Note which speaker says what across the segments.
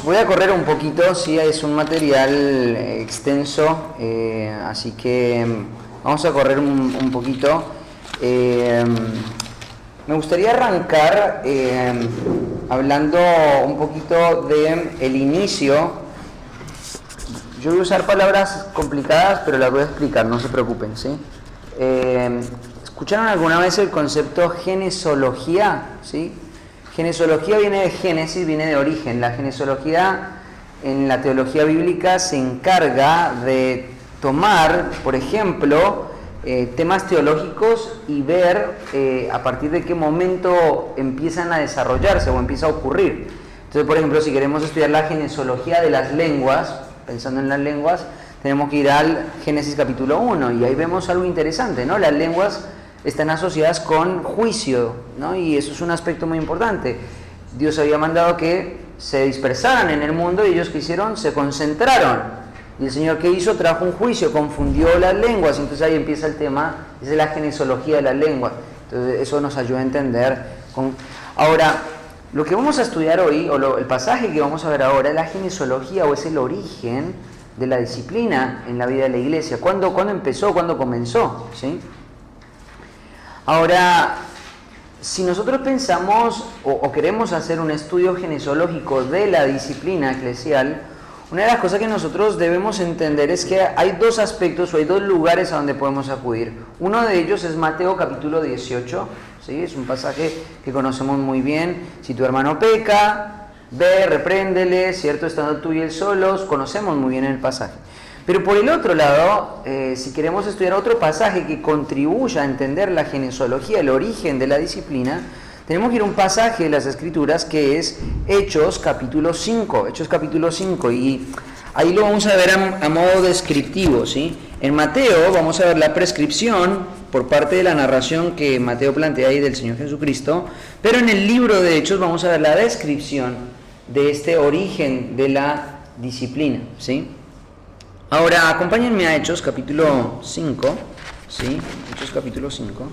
Speaker 1: Voy a correr un poquito, sí, es un material extenso, así que vamos a correr un poquito. Me gustaría arrancar hablando un poquito de el inicio. Yo voy a usar palabras complicadas, pero las voy a explicar, no se preocupen, ¿sí? ¿Escucharon alguna vez el concepto genesología? ¿Sí? Genesología viene de génesis, viene de origen. La genesología en la teología bíblica se encarga de tomar, por ejemplo, temas teológicos y ver a partir de qué momento empiezan a desarrollarse o empieza a ocurrir. Entonces, por ejemplo, si queremos estudiar la genesología de las lenguas, pensando en las lenguas, tenemos que ir al Génesis capítulo 1 y ahí vemos algo interesante, ¿no? Las lenguas están asociadas con juicio, ¿no? Y eso es un aspecto muy importante. Dios había mandado que se dispersaran en el mundo y ellos que hicieron, se concentraron. Y el Señor, ¿qué hizo? Trajo un juicio, confundió las lenguas. Entonces ahí empieza el tema, es la genesología de las lenguas. Entonces eso nos ayuda a entender. Ahora, lo que vamos a estudiar hoy, el pasaje que vamos a ver ahora, es la genesología o es el origen de la disciplina en la vida de la iglesia. ¿Cuándo empezó? ¿Cuándo comenzó? ¿Sí? Ahora, si nosotros pensamos o queremos hacer un estudio genealógico de la disciplina eclesial, una de las cosas que nosotros debemos entender es que hay dos aspectos o hay dos lugares a donde podemos acudir. Uno de ellos es Mateo capítulo 18, ¿sí? Es un pasaje que conocemos muy bien. Si tu hermano peca, ve, repréndele, ¿cierto? Estando tú y él solos, conocemos muy bien el pasaje. Pero por el otro lado, si queremos estudiar otro pasaje que contribuya a entender la genealogía, el origen de la disciplina, tenemos que ir a un pasaje de las Escrituras que es Hechos capítulo 5. Hechos capítulo 5, y ahí lo vamos a ver a modo descriptivo, ¿sí? En Mateo vamos a ver la prescripción por parte de la narración que Mateo plantea ahí del Señor Jesucristo, pero en el libro de Hechos vamos a ver la descripción de este origen de la disciplina, ¿sí? Ahora, acompáñenme a Hechos capítulo 5, ¿sí? Hechos capítulo 5.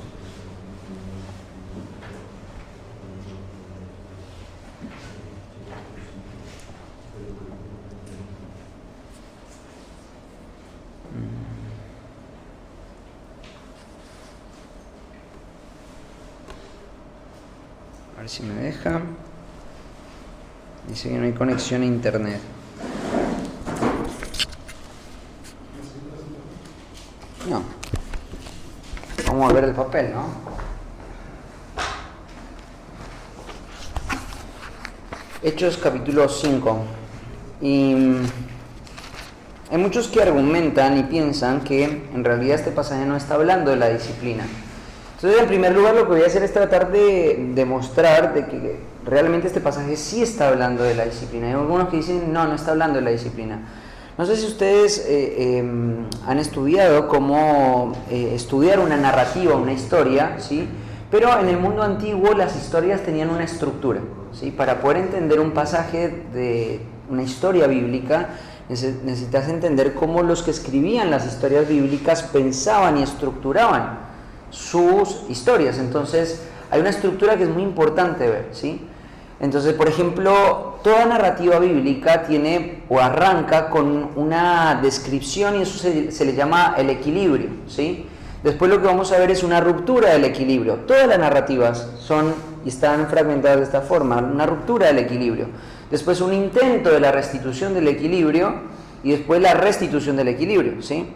Speaker 1: A ver si me deja. Dice que no hay conexión a internet. No. Vamos a ver el papel, ¿no? Hechos capítulo 5. Y hay muchos que argumentan y piensan que en realidad este pasaje no está hablando de la disciplina. Entonces, en primer lugar, lo que voy a hacer es tratar de demostrar de que realmente este pasaje sí está hablando de la disciplina. Hay algunos que dicen, no está hablando de la disciplina. No sé si ustedes han estudiado cómo estudiar una narrativa, una historia, ¿sí? Pero en el mundo antiguo las historias tenían una estructura, ¿sí? Para poder entender un pasaje de una historia bíblica, necesitas entender cómo los que escribían las historias bíblicas pensaban y estructuraban sus historias. Entonces, hay una estructura que es muy importante ver, ¿sí? Entonces, por ejemplo, toda narrativa bíblica tiene o arranca con una descripción y eso se le llama el equilibrio, ¿sí? Después lo que vamos a ver es una ruptura del equilibrio. Todas las narrativas son y están fragmentadas de esta forma, una ruptura del equilibrio. Después un intento de la restitución del equilibrio y después la restitución del equilibrio, ¿sí?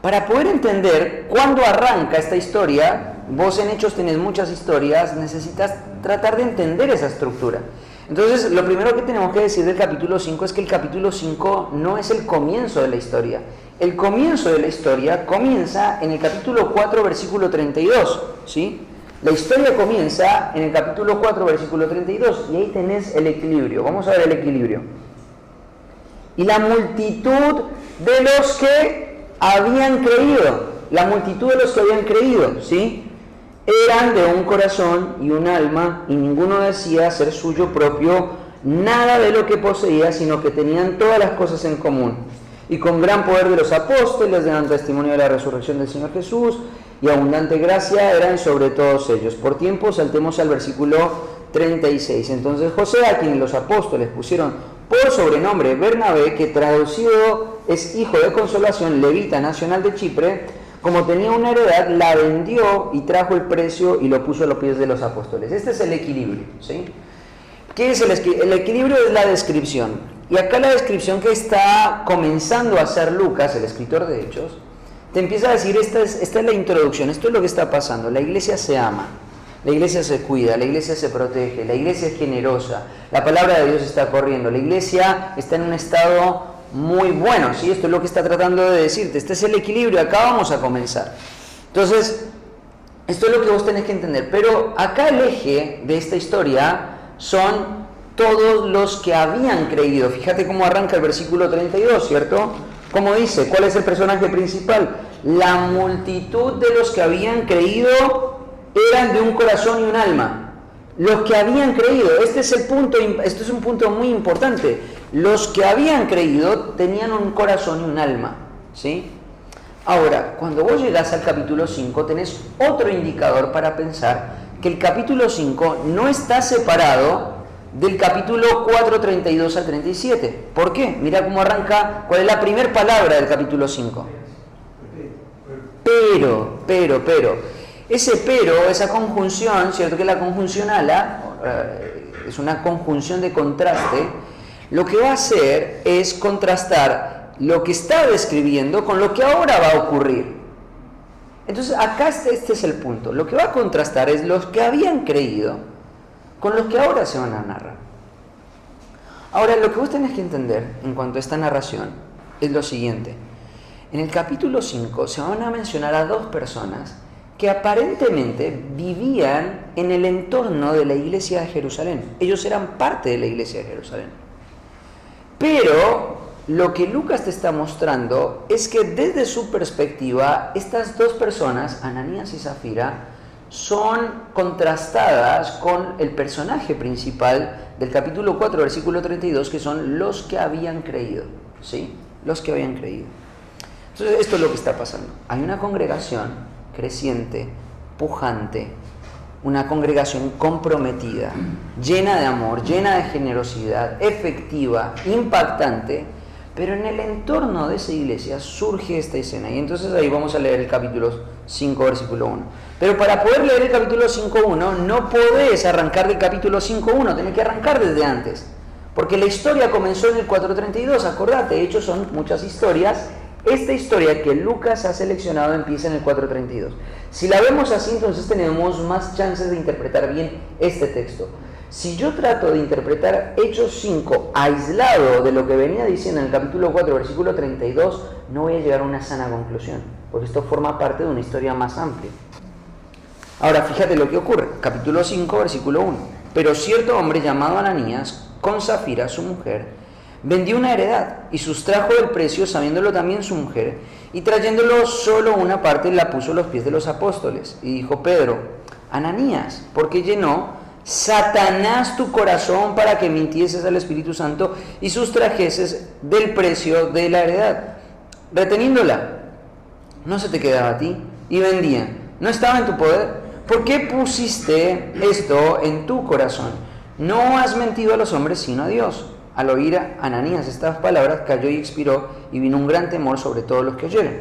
Speaker 1: Para poder entender cuándo arranca esta historia, vos en Hechos tenés muchas historias, necesitas tratar de entender esa estructura. Entonces, lo primero que tenemos que decir del capítulo 5 es que el capítulo 5 no es el comienzo de la historia. El comienzo de la historia comienza en el capítulo 4, versículo 32, ¿sí? La historia comienza en el capítulo 4, versículo 32, y ahí tenés el equilibrio. Vamos a ver el equilibrio. Y la multitud de los que habían creído, la multitud de los que habían creído, ¿sí? Eran de un corazón y un alma, y ninguno decía ser suyo propio nada de lo que poseía, sino que tenían todas las cosas en común. Y con gran poder de los apóstoles daban testimonio de la resurrección del Señor Jesús, y abundante gracia eran sobre todos ellos. Por tiempo saltemos al versículo 36. Entonces José, a quien los apóstoles pusieron por sobrenombre Bernabé, que traducido es hijo de consolación, levita nacional de Chipre, como tenía una heredad, la vendió y trajo el precio y lo puso a los pies de los apóstoles. Este es el equilibrio, ¿sí? ¿Qué es el equilibrio? Es la descripción. Y acá la descripción que está comenzando a hacer Lucas, el escritor de Hechos, te empieza a decir, esta es la introducción, esto es lo que está pasando. La iglesia se ama, la iglesia se cuida, la iglesia se protege, la iglesia es generosa, la palabra de Dios está corriendo, la iglesia está en un estado muy bueno, ¿sí? Esto es lo que está tratando de decirte, este es el equilibrio, acá vamos a comenzar. Entonces, esto es lo que vos tenés que entender, pero acá el eje de esta historia son todos los que habían creído. Fíjate cómo arranca el versículo 32, ¿cierto? Como dice, ¿cuál es el personaje principal? La multitud de los que habían creído eran de un corazón y un alma. Los que habían creído, este es un punto muy importante. Los que habían creído tenían un corazón y un alma, ¿sí? Ahora, cuando vos llegás al capítulo 5, tenés otro indicador para pensar que el capítulo 5 no está separado del capítulo 4, 32 al 37. ¿Por qué? Mira cómo arranca, ¿cuál es la primera palabra del capítulo 5? Pero. Ese pero, esa conjunción, ¿cierto? Que la conjunción ala es una conjunción de contraste. Lo que va a hacer es contrastar lo que está describiendo con lo que ahora va a ocurrir. Entonces, acá este es el punto. Lo que va a contrastar es los que habían creído con los que ahora se van a narrar. Ahora, lo que vos tenés que entender en cuanto a esta narración es lo siguiente. En el capítulo 5 se van a mencionar a dos personas que aparentemente vivían en el entorno de la iglesia de Jerusalén. Ellos eran parte de la iglesia de Jerusalén. Pero lo que Lucas te está mostrando es que desde su perspectiva, estas dos personas, Ananías y Zafira, son contrastadas con el personaje principal del capítulo 4, versículo 32, que son los que habían creído, ¿sí? Los que habían creído. Entonces, esto es lo que está pasando. Hay una congregación creciente, pujante, una congregación comprometida, llena de amor, llena de generosidad, efectiva, impactante, pero en el entorno de esa iglesia surge esta escena. Y entonces ahí vamos a leer el capítulo 5, versículo 1. Pero para poder leer el capítulo 5.1 no podés arrancar del capítulo 5.1, tenés que arrancar desde antes. Porque la historia comenzó en el 4.32, acordate, de hecho son muchas historias. Esta historia que Lucas ha seleccionado empieza en el 4.32. Si la vemos así, entonces tenemos más chances de interpretar bien este texto. Si yo trato de interpretar Hechos 5 aislado de lo que venía diciendo en el capítulo 4, versículo 32, no voy a llegar a una sana conclusión, porque esto forma parte de una historia más amplia. Ahora, fíjate lo que ocurre. Capítulo 5, versículo 1. Pero cierto hombre llamado Ananías, con Zafira, su mujer, vendió una heredad y sustrajo del precio, sabiéndolo también su mujer, y trayéndolo solo una parte la puso a los pies de los apóstoles. Y dijo Pedro: Ananías, ¿por qué llenó Satanás tu corazón para que mintieses al Espíritu Santo y sustrajeses del precio de la heredad, reteniéndola? ¿No se te quedaba a ti? Y vendía. ¿No estaba en tu poder? ¿Por qué pusiste esto en tu corazón? No has mentido a los hombres, sino a Dios. Al oír a Ananías estas palabras, cayó y expiró, y vino un gran temor sobre todos los que oyeron.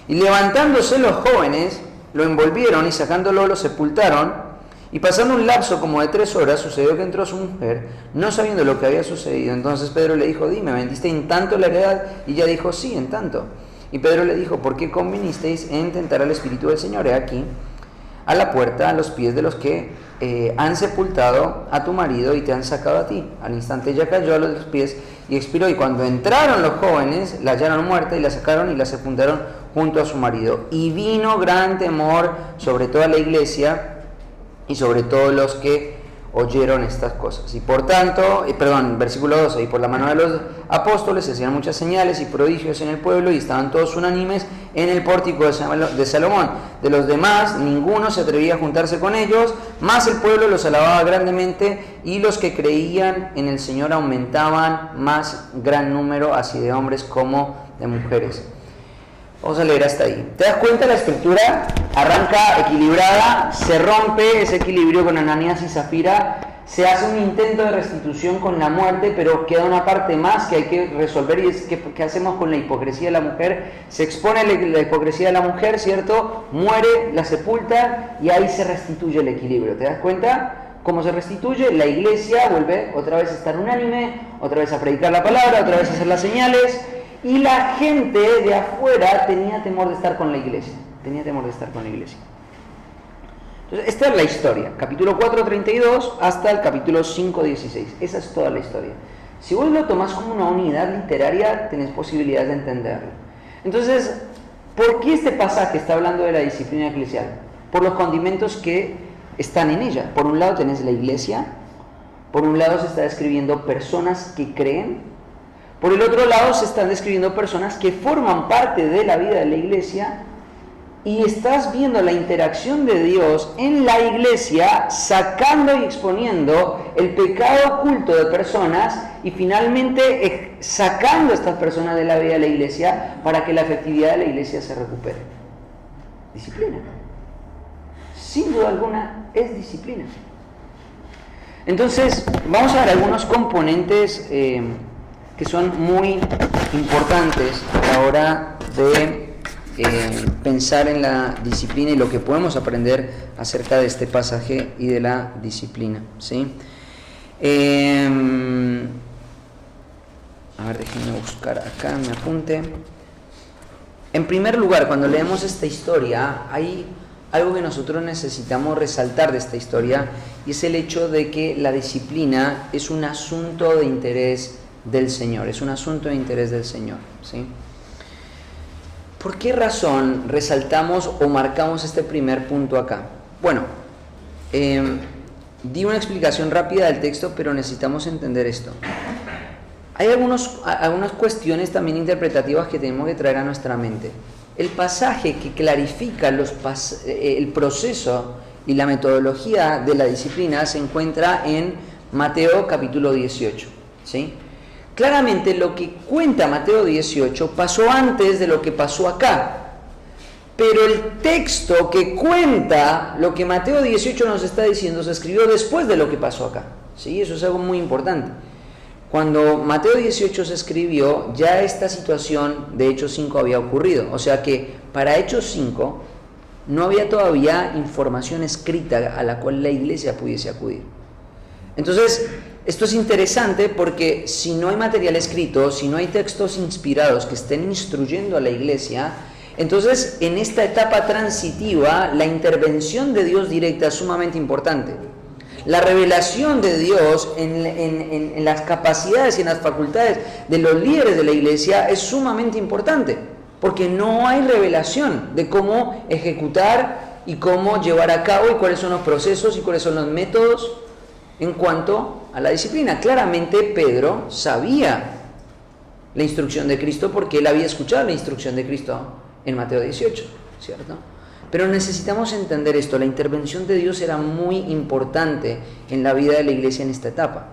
Speaker 1: Y levantándose los jóvenes, lo envolvieron y sacándolo lo sepultaron. Y pasando un lapso como de 3 horas, sucedió que entró su mujer, no sabiendo lo que había sucedido. Entonces Pedro le dijo: dime, ¿vendiste en tanto la heredad? Y ella dijo: sí, en tanto. Y Pedro le dijo: ¿por qué convinisteis en tentar al Espíritu del Señor? He aquí, a la puerta, a los pies de los que han sepultado a tu marido y te han sacado a ti. Al instante ella cayó a los pies y expiró. Y cuando entraron los jóvenes, la hallaron muerta y la sacaron y la sepultaron junto a su marido. Y vino gran temor sobre toda la iglesia y sobre todos los que oyeron estas cosas. Y por tanto, versículo 12, y por la mano de los apóstoles se hacían muchas señales y prodigios en el pueblo, y estaban todos unánimes en el pórtico de Salomón. De los demás, ninguno se atrevía a juntarse con ellos, mas el pueblo los alababa grandemente, y los que creían en el Señor aumentaban más gran número, así de hombres como de mujeres. Vamos a leer hasta ahí. ¿Te das cuenta? La escritura arranca equilibrada, se rompe ese equilibrio con Ananías y Zafira, se hace un intento de restitución con la muerte, pero queda una parte más que hay que resolver, y es ¿qué hacemos con la hipocresía de la mujer? Se expone la hipocresía de la mujer, ¿cierto? Muere, la sepulta y ahí se restituye el equilibrio. ¿Te das cuenta? ¿Cómo se restituye? La iglesia vuelve otra vez a estar unánime, otra vez a predicar la palabra, otra vez a hacer las señales, y la gente de afuera tenía temor de estar con la iglesia. Entonces, esta es la historia, capítulo 4:32 hasta el capítulo 5:16. Esa es toda la historia. Si vos lo tomás como una unidad literaria, tenés posibilidades de entenderlo. Entonces, ¿por qué este pasaje está hablando de la disciplina eclesial? Por los condimentos que están en ella. Por un lado tenés la iglesia, por un lado se está describiendo personas que creen, por el otro lado se están describiendo personas que forman parte de la vida de la iglesia, y estás viendo la interacción de Dios en la iglesia, sacando y exponiendo el pecado oculto de personas y finalmente sacando a estas personas de la vida de la iglesia para que la efectividad de la iglesia se recupere. Disciplina. Sin duda alguna es disciplina. Entonces, vamos a ver algunos componentes que son muy importantes a la hora de pensar en la disciplina y lo que podemos aprender acerca de este pasaje y de la disciplina, ¿sí? A ver, déjenme buscar acá mi apunte. En primer lugar, cuando leemos esta historia, hay algo que nosotros necesitamos resaltar de esta historia, y es el hecho de que la disciplina es un asunto de interés del Señor, ¿sí? ¿Por qué razón resaltamos o marcamos este primer punto acá? Bueno, di una explicación rápida del texto, pero necesitamos entender esto. Hay algunas cuestiones también interpretativas que tenemos que traer a nuestra mente. El pasaje que clarifica el proceso y la metodología de la disciplina se encuentra en Mateo capítulo 18, ¿sí? Claramente lo que cuenta Mateo 18 pasó antes de lo que pasó acá, pero el texto que cuenta lo que Mateo 18 nos está diciendo se escribió después de lo que pasó acá, ¿sí? Eso es algo muy importante. Cuando Mateo 18 se escribió, ya esta situación de Hechos 5 había ocurrido, o sea que para Hechos 5 no había todavía información escrita a la cual la iglesia pudiese acudir. Entonces, esto es interesante porque si no hay material escrito, si no hay textos inspirados que estén instruyendo a la iglesia, entonces en esta etapa transitiva la intervención de Dios directa es sumamente importante. La revelación de Dios en las capacidades y en las facultades de los líderes de la iglesia es sumamente importante, porque no hay revelación de cómo ejecutar y cómo llevar a cabo y cuáles son los procesos y cuáles son los métodos en cuanto a la disciplina. Claramente Pedro sabía la instrucción de Cristo porque él había escuchado la instrucción de Cristo en Mateo 18, ¿cierto? Pero necesitamos entender esto, la intervención de Dios era muy importante en la vida de la iglesia en esta etapa.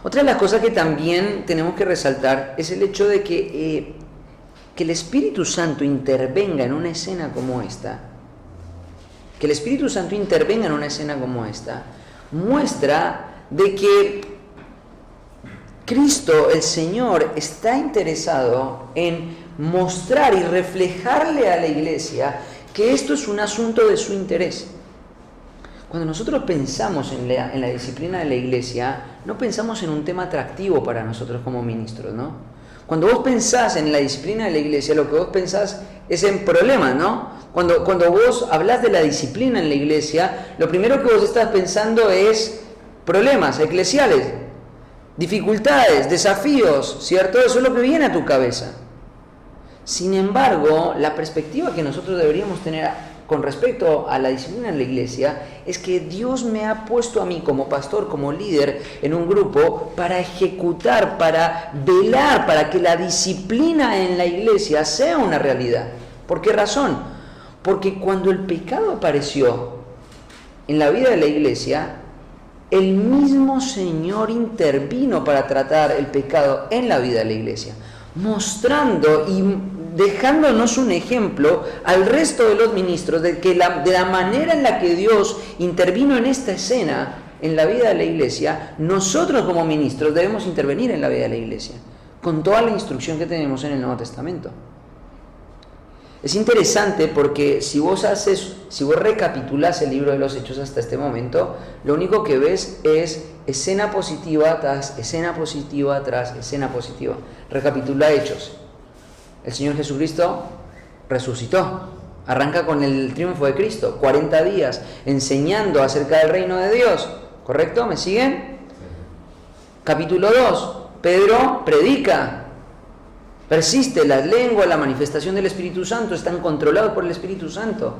Speaker 1: Otra de las cosas que también tenemos que resaltar es el hecho de que el Espíritu Santo intervenga en una escena como esta, muestra de que Cristo, el Señor, está interesado en mostrar y reflejarle a la iglesia que esto es un asunto de su interés. Cuando nosotros pensamos en la disciplina de la iglesia, no pensamos en un tema atractivo para nosotros como ministros, ¿no? Cuando vos pensás en la disciplina de la iglesia, lo que vos pensás es en problemas, ¿no? Cuando vos hablás de la disciplina en la iglesia, lo primero que vos estás pensando es problemas eclesiales, dificultades, desafíos, ¿cierto? Eso es lo que viene a tu cabeza. Sin embargo, la perspectiva que nosotros deberíamos tener con respecto a la disciplina en la iglesia es que Dios me ha puesto a mí como pastor, como líder en un grupo para ejecutar, para velar, para que la disciplina en la iglesia sea una realidad. ¿Por qué razón? Porque cuando el pecado apareció en la vida de la iglesia, el mismo Señor intervino para tratar el pecado en la vida de la iglesia, mostrando y dejándonos un ejemplo al resto de los ministros de la manera en la que Dios intervino en esta escena en la vida de la iglesia, nosotros como ministros debemos intervenir en la vida de la iglesia, con toda la instrucción que tenemos en el Nuevo Testamento. Es interesante porque si vos recapitulas el libro de los Hechos hasta este momento, lo único que ves es escena positiva tras escena positiva tras escena positiva. Recapitula Hechos. El Señor Jesucristo resucitó. Arranca con el triunfo de Cristo, 40 días enseñando acerca del reino de Dios. ¿Correcto? ¿Me siguen? Capítulo 2. Pedro predica. Persiste, las lenguas, la manifestación del Espíritu Santo están controlados por el Espíritu Santo.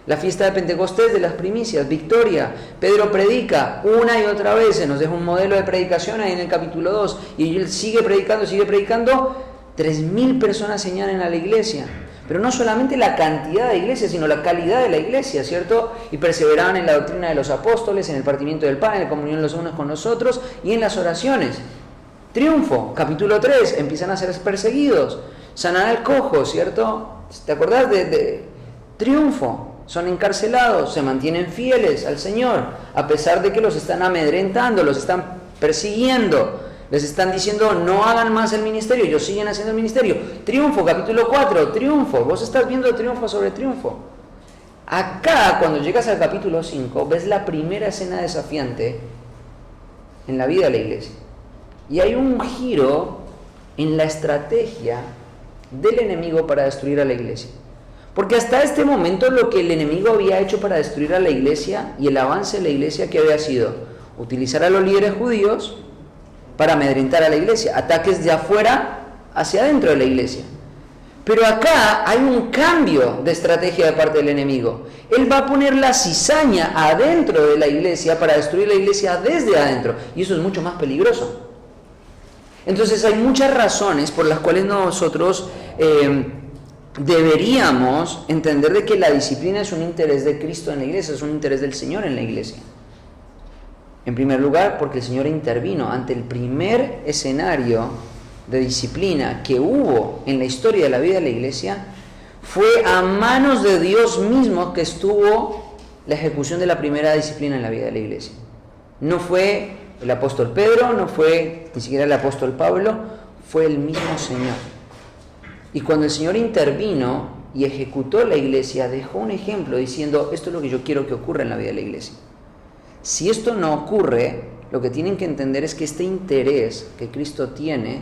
Speaker 1: La fiesta de Pentecostés, de las primicias, victoria. Pedro predica una y otra vez, se nos deja un modelo de predicación ahí en el capítulo 2. Y él sigue predicando. 3.000 personas se añaden a la iglesia. Pero no solamente la cantidad de iglesias, sino la calidad de la iglesia, ¿cierto? Y perseveraban en la doctrina de los apóstoles, en el partimiento del pan, en la comunión los unos con los otros y en las oraciones. Triunfo, capítulo 3, empiezan a ser perseguidos, sanan al cojo, ¿cierto? ¿Te acordás de triunfo? Son encarcelados, se mantienen fieles al Señor, a pesar de que los están amedrentando, los están persiguiendo, les están diciendo no hagan más el ministerio, ellos siguen haciendo el ministerio. Triunfo, capítulo 4, triunfo, vos estás viendo triunfo sobre triunfo. Acá, cuando llegas al capítulo 5, ves la primera escena desafiante en la vida de la iglesia. Y hay un giro en la estrategia del enemigo para destruir a la iglesia. Porque hasta este momento lo que el enemigo había hecho para destruir a la iglesia y el avance de la iglesia, ¿qué había sido? Utilizar a los líderes judíos para amedrentar a la iglesia. Ataques de afuera hacia adentro de la iglesia. Pero acá hay un cambio de estrategia de parte del enemigo. Él va a poner la cizaña adentro de la iglesia para destruir la iglesia desde adentro. Y eso es mucho más peligroso. Entonces hay muchas razones por las cuales nosotros deberíamos entender de que la disciplina es un interés de Cristo en la iglesia, es un interés del Señor en la iglesia. En primer lugar, porque el Señor intervino ante el primer escenario de disciplina que hubo en la historia de la vida de la iglesia, fue a manos de Dios mismo que estuvo la ejecución de la primera disciplina en la vida de la iglesia. No fue el apóstol Pedro, no fue ni siquiera el apóstol Pablo, fue el mismo Señor. Y cuando el Señor intervino y ejecutó la iglesia, dejó un ejemplo diciendo, esto es lo que yo quiero que ocurra en la vida de la iglesia. Si esto no ocurre, lo que tienen que entender es que este interés que Cristo tiene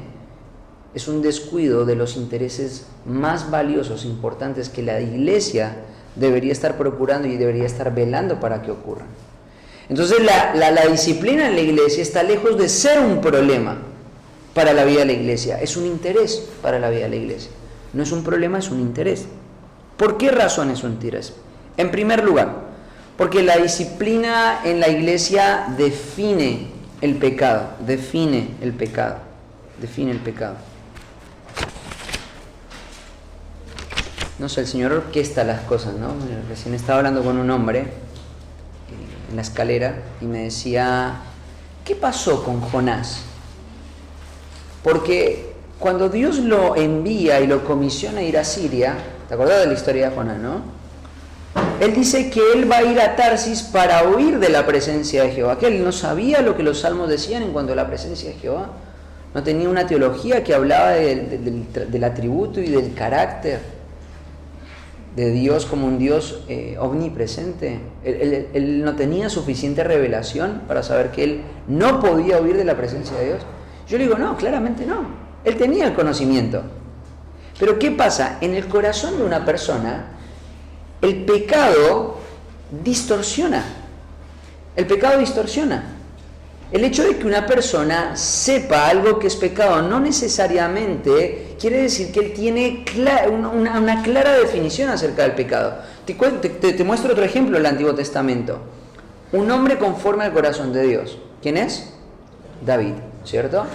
Speaker 1: es un descuido de los intereses más valiosos, importantes que la iglesia debería estar procurando y debería estar velando para que ocurran. Entonces la disciplina en la iglesia está lejos de ser un problema para la vida de la iglesia, es un interés para la vida de la iglesia. No es un problema, es un interés. ¿Por qué razón es un interés? En primer lugar, porque la disciplina en la iglesia define el pecado. No sé, el Señor orquesta las cosas, ¿no? Recién estaba hablando con un hombre en la escalera y me decía, ¿qué pasó con Jonás? Porque cuando Dios lo envía y lo comisiona a ir a Siria, ¿te acordás de la historia de Jonás, no? Él dice que él va a ir a Tarsis para huir de la presencia de Jehová, que él no sabía lo que los salmos decían en cuanto a la presencia de Jehová, no tenía una teología que hablaba del atributo y del carácter de Dios como un Dios omnipresente. Él no tenía suficiente revelación para saber que él no podía huir de la presencia de Dios. Yo le digo, no, claramente no. Él tenía el conocimiento. Pero ¿qué pasa? En el corazón de una persona, el pecado distorsiona. El pecado distorsiona. El hecho de que una persona sepa algo que es pecado no necesariamente quiere decir que él tiene una clara definición acerca del pecado. Te muestro otro ejemplo del Antiguo Testamento. Un hombre conforme al corazón de Dios. ¿Quién es? David, ¿cierto?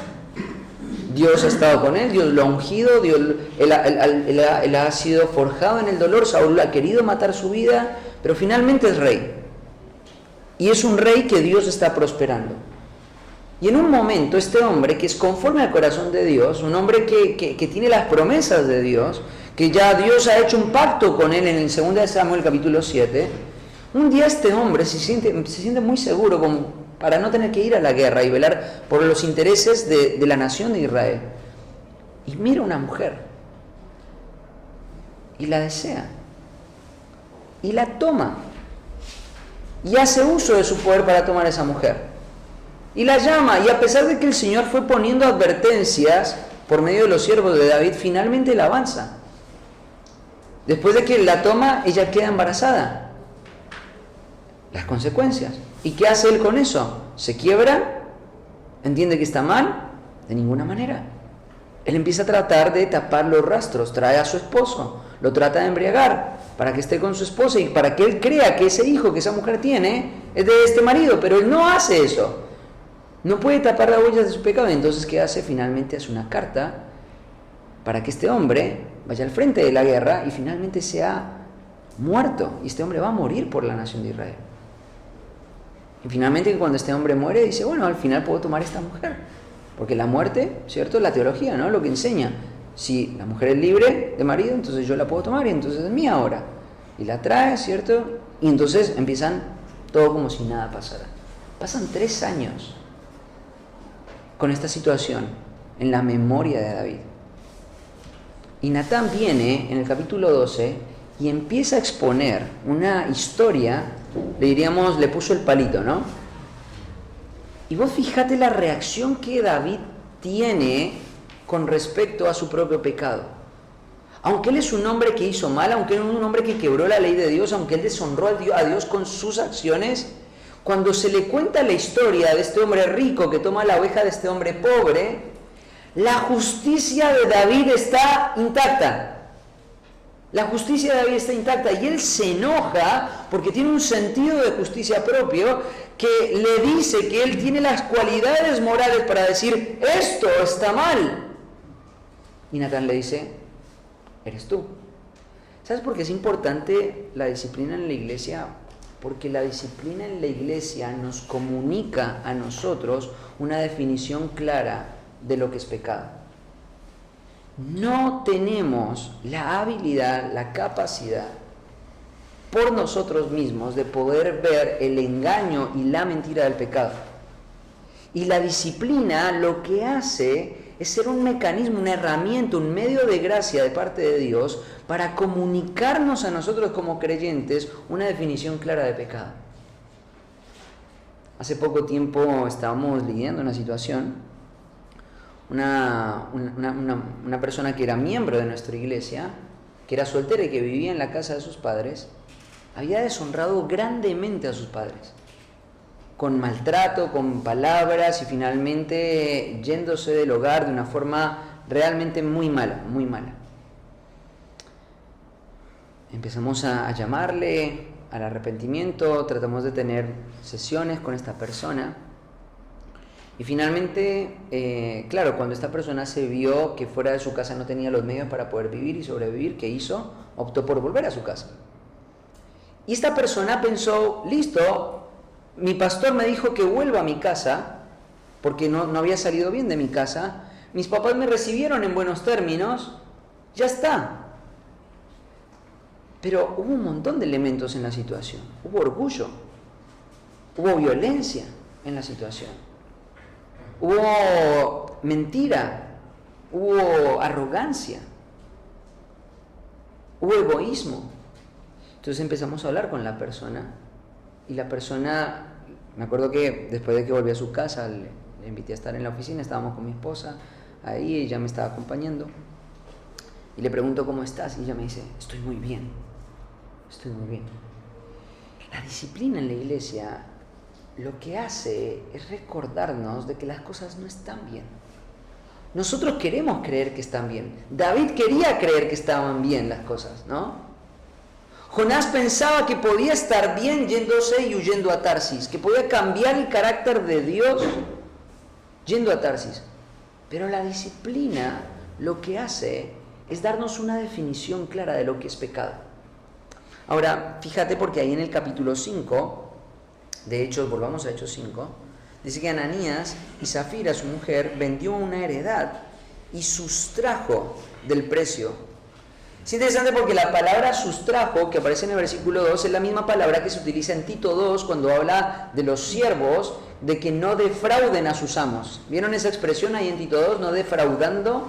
Speaker 1: Dios ha estado con él, Dios lo ha ungido, él ha sido forjado en el dolor, Saúl ha querido matar su vida, pero finalmente es rey. Y es un rey que Dios está prosperando. Y en un momento este hombre que es conforme al corazón de Dios, un hombre que tiene las promesas de Dios, que ya Dios ha hecho un pacto con él en el 2 de Samuel capítulo 7, un día este hombre se siente muy seguro, como para no tener que ir a la guerra y velar por los intereses de la nación de Israel. Y mira una mujer y la desea y la toma y hace uso de su poder para tomar a esa mujer y la llama, y a pesar de que el Señor fue poniendo advertencias por medio de los siervos de David, finalmente la avanza. Después de que la toma, ella queda embarazada. Las consecuencias. ¿Y qué hace él con eso? ¿Se quiebra? ¿Entiende que está mal? De ninguna manera. Él empieza a tratar de tapar los rastros, trae a su esposo, lo trata de embriagar para que esté con su esposa y para que él crea que ese hijo que esa mujer tiene es de este marido, pero él no hace eso. No puede tapar las huellas de su pecado. Entonces, ¿qué hace? Finalmente hace una carta para que este hombre vaya al frente de la guerra y finalmente sea muerto. Y este hombre va a morir por la nación de Israel. Y finalmente cuando este hombre muere, dice, bueno, al final puedo tomar a esta mujer. Porque la muerte, ¿cierto? La teología, ¿no? Lo que enseña. Si la mujer es libre de marido, entonces yo la puedo tomar y entonces es mía ahora. Y la trae, ¿cierto? Y entonces empiezan todo como si nada pasara. Pasan 3 años con esta situación en la memoria de David. Y Natán viene en el capítulo 12 y empieza a exponer una historia, le diríamos, le puso el palito, ¿no? Y vos fíjate la reacción que David tiene con respecto a su propio pecado. Aunque él es un hombre que hizo mal, aunque él es un hombre que quebró la ley de Dios, aunque él deshonró a Dios con sus acciones, cuando se le cuenta la historia de este hombre rico que toma la oveja de este hombre pobre, la justicia de David está intacta. La justicia de David está intacta y él se enoja porque tiene un sentido de justicia propio que le dice que él tiene las cualidades morales para decir, esto está mal. Y Natán le dice, eres tú. ¿Sabes por qué es importante la disciplina en la iglesia? Porque la disciplina en la iglesia nos comunica a nosotros una definición clara de lo que es pecado. No tenemos la habilidad, la capacidad por nosotros mismos de poder ver el engaño y la mentira del pecado. Y la disciplina lo que hace es ser un mecanismo, una herramienta, un medio de gracia de parte de Dios para comunicarnos a nosotros como creyentes una definición clara de pecado. Hace poco tiempo estábamos lidiando una situación, una persona que era miembro de nuestra iglesia, que era soltera y que vivía en la casa de sus padres, había deshonrado grandemente a sus padres, con maltrato, con palabras y finalmente yéndose del hogar de una forma realmente muy mala, muy mala. Empezamos a llamarle al arrepentimiento, tratamos de tener sesiones con esta persona y finalmente, claro, cuando esta persona se vio que fuera de su casa no tenía los medios para poder vivir y sobrevivir, ¿qué hizo? Optó por volver a su casa. Y esta persona pensó, listo, mi pastor me dijo que vuelva a mi casa, porque no había salido bien de mi casa, mis papás me recibieron en buenos términos, ya está. Pero hubo un montón de elementos en la situación, hubo orgullo, hubo violencia en la situación, hubo mentira, hubo arrogancia, hubo egoísmo. Entonces empezamos a hablar con la persona y la persona, me acuerdo que después de que volví a su casa le invité a estar en la oficina, estábamos con mi esposa ahí, ella me estaba acompañando y le pregunto cómo estás y ella me dice, estoy muy bien. La disciplina en la iglesia lo que hace es recordarnos de que las cosas no están bien. Nosotros queremos creer que están bien. David quería creer que estaban bien las cosas, ¿no? Jonás pensaba que podía estar bien yéndose y huyendo a Tarsis, que podía cambiar el carácter de Dios yendo a Tarsis. Pero la disciplina lo que hace es darnos una definición clara de lo que es pecado. Ahora, fíjate porque ahí en el capítulo 5, de Hechos, volvamos a Hechos 5, dice que Ananías y Zafira, su mujer, vendió una heredad y sustrajo del precio. Es interesante porque la palabra sustrajo, que aparece en el versículo 2, es la misma palabra que se utiliza en Tito 2 cuando habla de los siervos de que no defrauden a sus amos. ¿Vieron esa expresión ahí en Tito 2? No defraudando,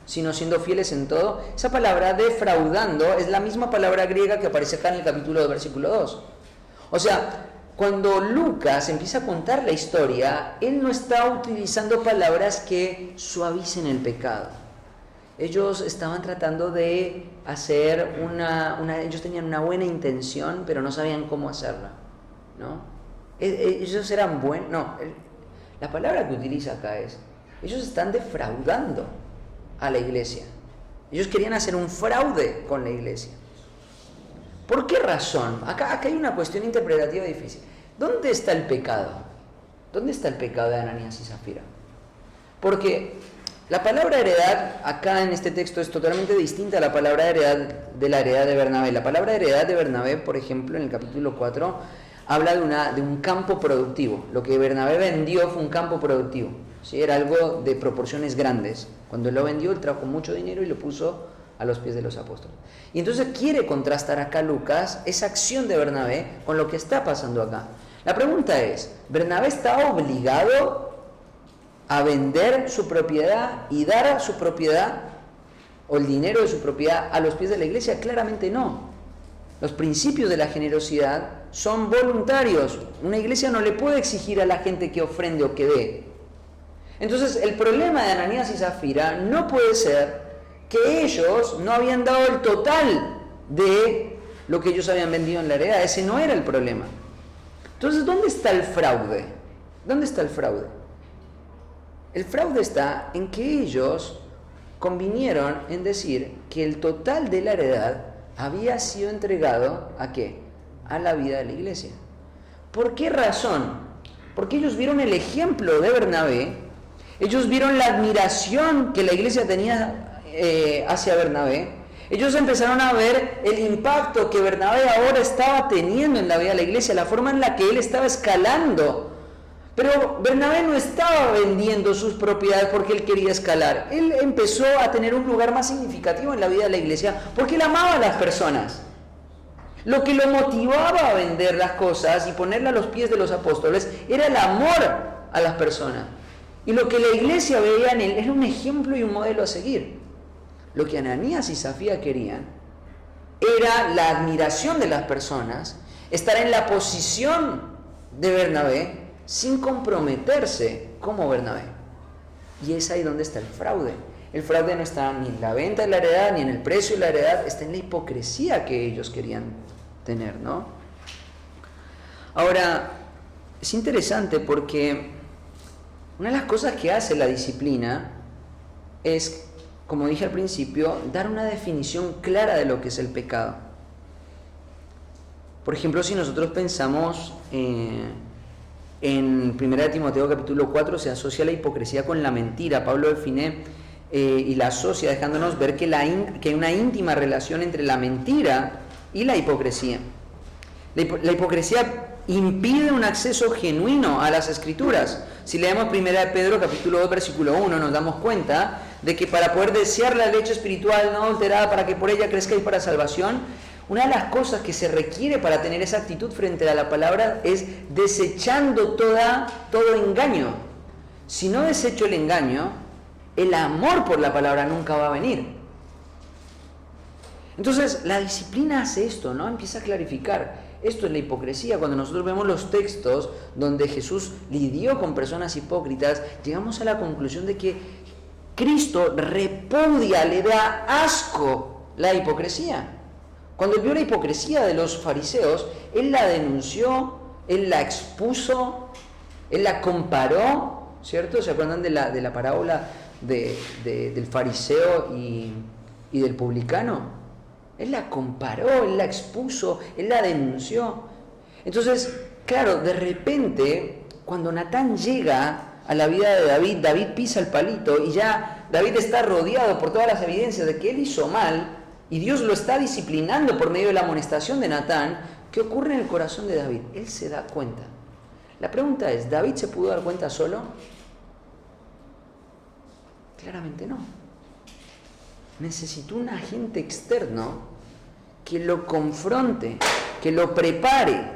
Speaker 1: sino siendo fieles en todo. Esa palabra defraudando es la misma palabra griega que aparece acá en el capítulo 2, versículo 2. O sea, cuando Lucas empieza a contar la historia, él no está utilizando palabras que suavicen el pecado. Ellos estaban tratando de hacer ellos tenían una buena intención, pero no sabían cómo hacerla, ¿no? Ellos eran buenos, no, la palabra que utiliza acá es, ellos están defraudando a la iglesia. Ellos querían hacer un fraude con la iglesia. ¿Por qué razón? Acá hay una cuestión interpretativa difícil. ¿Dónde está el pecado? ¿Dónde está el pecado de Ananías y Zafira? Porque la palabra heredad acá en este texto es totalmente distinta a la palabra heredad de la heredad de Bernabé. La palabra heredad de Bernabé, por ejemplo, en el capítulo 4, habla de un campo productivo. Lo que Bernabé vendió fue un campo productivo, ¿sí? Era algo de proporciones grandes. Cuando él lo vendió, él trajo mucho dinero y lo puso a los pies de los apóstoles. Y entonces quiere contrastar acá Lucas esa acción de Bernabé con lo que está pasando acá. La pregunta es, ¿Bernabé está obligado a vender su propiedad y dar su propiedad o el dinero de su propiedad a los pies de la iglesia? Claramente no. Los principios de la generosidad son voluntarios. Una iglesia no le puede exigir a la gente que ofrende o que dé. Entonces, el problema de Ananías y Zafira no puede ser que ellos no habían dado el total de lo que ellos habían vendido en la heredad. Ese no era el problema. Entonces, ¿dónde está el fraude? ¿Dónde está el fraude? El fraude está en que ellos convinieron en decir que el total de la heredad había sido entregado ¿a qué? A la vida de la iglesia. ¿Por qué razón? Porque ellos vieron el ejemplo de Bernabé, ellos vieron la admiración que la iglesia tenía hacia Bernabé, ellos empezaron a ver el impacto que Bernabé ahora estaba teniendo en la vida de la iglesia, la forma en la que él estaba escalando. Pero Bernabé no estaba vendiendo sus propiedades porque él quería escalar. Él empezó a tener un lugar más significativo en la vida de la iglesia porque él amaba a las personas. Lo que lo motivaba a vender las cosas y ponerlas a los pies de los apóstoles era el amor a las personas. Y lo que la iglesia veía en él era un ejemplo y un modelo a seguir. Lo que Ananías y Zafira querían era la admiración de las personas, estar en la posición de Bernabé sin comprometerse como Bernabé. Y es ahí donde está el fraude. El fraude no está ni en la venta de la heredad, ni en el precio de la heredad, está en la hipocresía que ellos querían tener, ¿no? Ahora, es interesante porque una de las cosas que hace la disciplina es, como dije al principio, dar una definición clara de lo que es el pecado. Por ejemplo, si nosotros pensamos en 1 Timoteo capítulo 4, se asocia la hipocresía con la mentira. Pablo define y la asocia dejándonos ver que hay una íntima relación entre la mentira y la hipocresía. La hipocresía impide un acceso genuino a las escrituras. Si leemos 1 Pedro capítulo 2 versículo 1, nos damos cuenta de que para poder desear la leche espiritual no adulterada, para que por ella crezcáis para salvación, una de las cosas que se requiere para tener esa actitud frente a la palabra es desechando todo engaño. Si no desecho el engaño, el amor por la palabra nunca va a venir. Entonces, la disciplina hace esto, ¿no? Empieza a clarificar. Esto es la hipocresía. Cuando nosotros vemos los textos donde Jesús lidió con personas hipócritas, llegamos a la conclusión de que Cristo repudia, le da asco la hipocresía. Cuando él vio la hipocresía de los fariseos, él la denunció, él la expuso, él la comparó, ¿cierto? ¿Se acuerdan de la parábola del fariseo y del publicano? Él la comparó, él la expuso, él la denunció. Entonces, claro, de repente, cuando Natán llega a la vida de David, David pisa el palito y ya David está rodeado por todas las evidencias de que él hizo mal y Dios lo está disciplinando por medio de la amonestación de Natán. ¿Qué ocurre en el corazón de David? Él se da cuenta. La pregunta es, ¿David se pudo dar cuenta solo? Claramente no. Necesitó un agente externo que lo confronte, que lo prepare.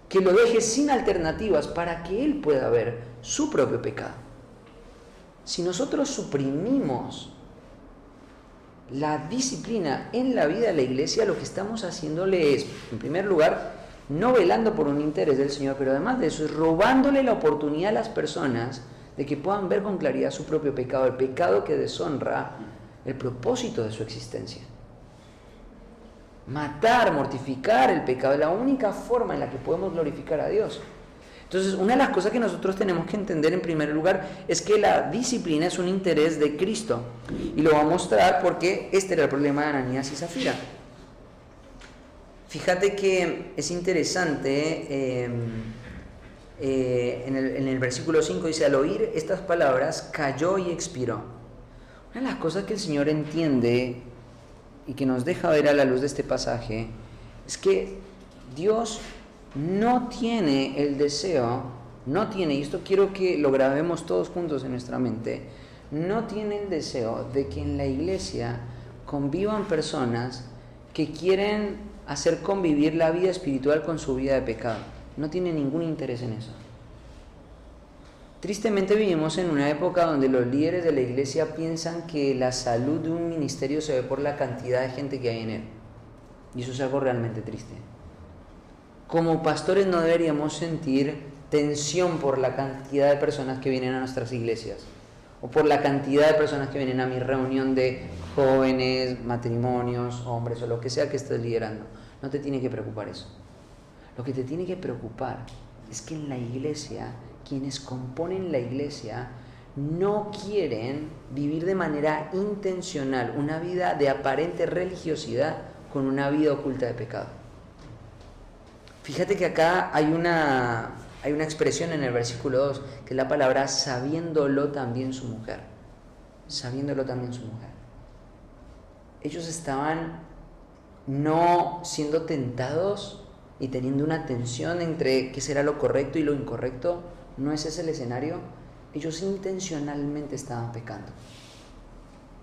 Speaker 1: que lo deje sin alternativas para que él pueda ver su propio pecado. Si nosotros suprimimos la disciplina en la vida de la iglesia, lo que estamos haciéndole es, en primer lugar, no velando por un interés del Señor, pero además de eso, es robándole la oportunidad a las personas de que puedan ver con claridad su propio pecado, el pecado que deshonra el propósito de su existencia. Matar, mortificar el pecado es la única forma en la que podemos glorificar a Dios. Entonces, una de las cosas que nosotros tenemos que entender en primer lugar es que la disciplina es un interés de Cristo. Y lo va a mostrar porque este era el problema de Ananías y Zafira. Fíjate que es interesante, en el versículo 5 dice, al oír estas palabras, cayó y expiró. Una de las cosas que el Señor entiende y que nos deja ver a la luz de este pasaje es que Dios no tiene el deseo, y esto quiero que lo grabemos todos juntos en nuestra mente, no tiene el deseo de que en la iglesia convivan personas que quieren hacer convivir la vida espiritual con su vida de pecado. No tiene ningún interés en eso. Tristemente vivimos en una época donde los líderes de la iglesia piensan que la salud de un ministerio se ve por la cantidad de gente que hay en él. Y eso es algo realmente triste. Como pastores no deberíamos sentir tensión por la cantidad de personas que vienen a nuestras iglesias o por la cantidad de personas que vienen a mi reunión de jóvenes, matrimonios, hombres o lo que sea que estés liderando. No te tiene que preocupar eso. Lo que te tiene que preocupar es que en la iglesia, quienes componen la iglesia no quieren vivir de manera intencional una vida de aparente religiosidad con una vida oculta de pecado. Fíjate que acá hay una expresión en el versículo 2, que es la palabra sabiéndolo también su mujer. Sabiéndolo también su mujer. Ellos estaban no siendo tentados y teniendo una tensión entre qué será lo correcto y lo incorrecto. No es ese el escenario. Ellos intencionalmente estaban pecando.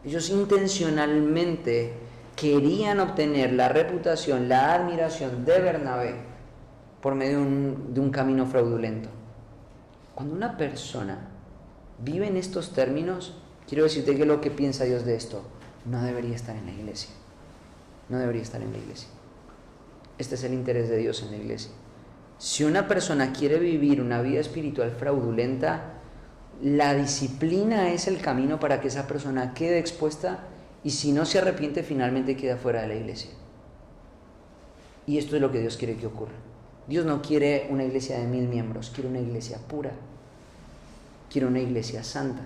Speaker 1: Ellos intencionalmente querían obtener la reputación, la admiración de Bernabé por medio de un camino fraudulento. Cuando una persona vive en estos términos, quiero decirte que lo que piensa Dios de esto no debería estar en la iglesia. No debería estar en la iglesia. Este es el interés de Dios en la iglesia. Si una persona quiere vivir una vida espiritual fraudulenta, la disciplina es el camino para que esa persona quede expuesta y si no se arrepiente finalmente queda fuera de la iglesia. Y esto es lo que Dios quiere que ocurra. Dios no quiere una iglesia de 1000 miembros, quiere una iglesia pura, quiere una iglesia santa.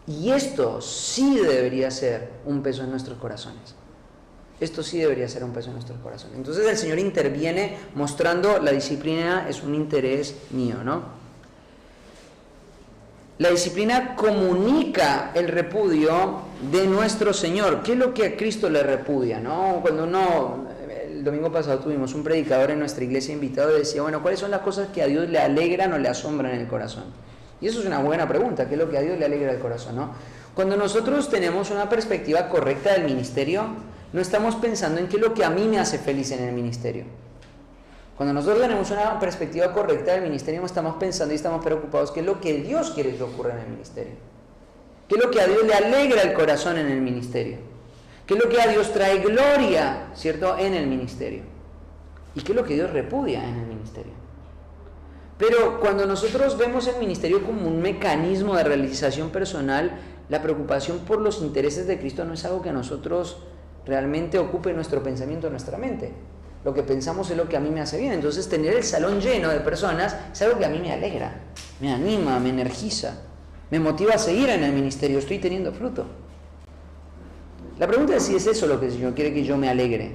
Speaker 1: Y esto sí debería ser un peso en nuestros corazones. Esto sí debería ser un peso en nuestros corazones. Entonces el Señor interviene mostrando la disciplina es un interés mío, ¿no? La disciplina comunica el repudio de nuestro Señor. ¿Qué es lo que a Cristo le repudia, no? Cuando el domingo pasado tuvimos un predicador en nuestra iglesia invitado y decía, bueno, ¿cuáles son las cosas que a Dios le alegran o le asombran en el corazón? Y eso es una buena pregunta, ¿qué es lo que a Dios le alegra el corazón, no? Cuando nosotros tenemos una perspectiva correcta del ministerio, no estamos pensando en qué es lo que a mí me hace feliz en el ministerio. Cuando nosotros tenemos una perspectiva correcta del ministerio, no estamos pensando y estamos preocupados qué es lo que Dios quiere que ocurra en el ministerio. ¿Qué es lo que a Dios le alegra el corazón en el ministerio? ¿Qué es lo que a Dios trae gloria, cierto, en el ministerio? ¿Y qué es lo que Dios repudia en el ministerio? Pero cuando nosotros vemos el ministerio como un mecanismo de realización personal, la preocupación por los intereses de Cristo no es algo que a nosotros realmente ocupe nuestro pensamiento, nuestra mente. Lo que pensamos es lo que a mí me hace bien. Entonces tener el salón lleno de personas es algo que a mí me alegra, me anima, me energiza, me motiva a seguir en el ministerio, estoy teniendo fruto. La pregunta es si es eso lo que el Señor quiere que yo me alegre.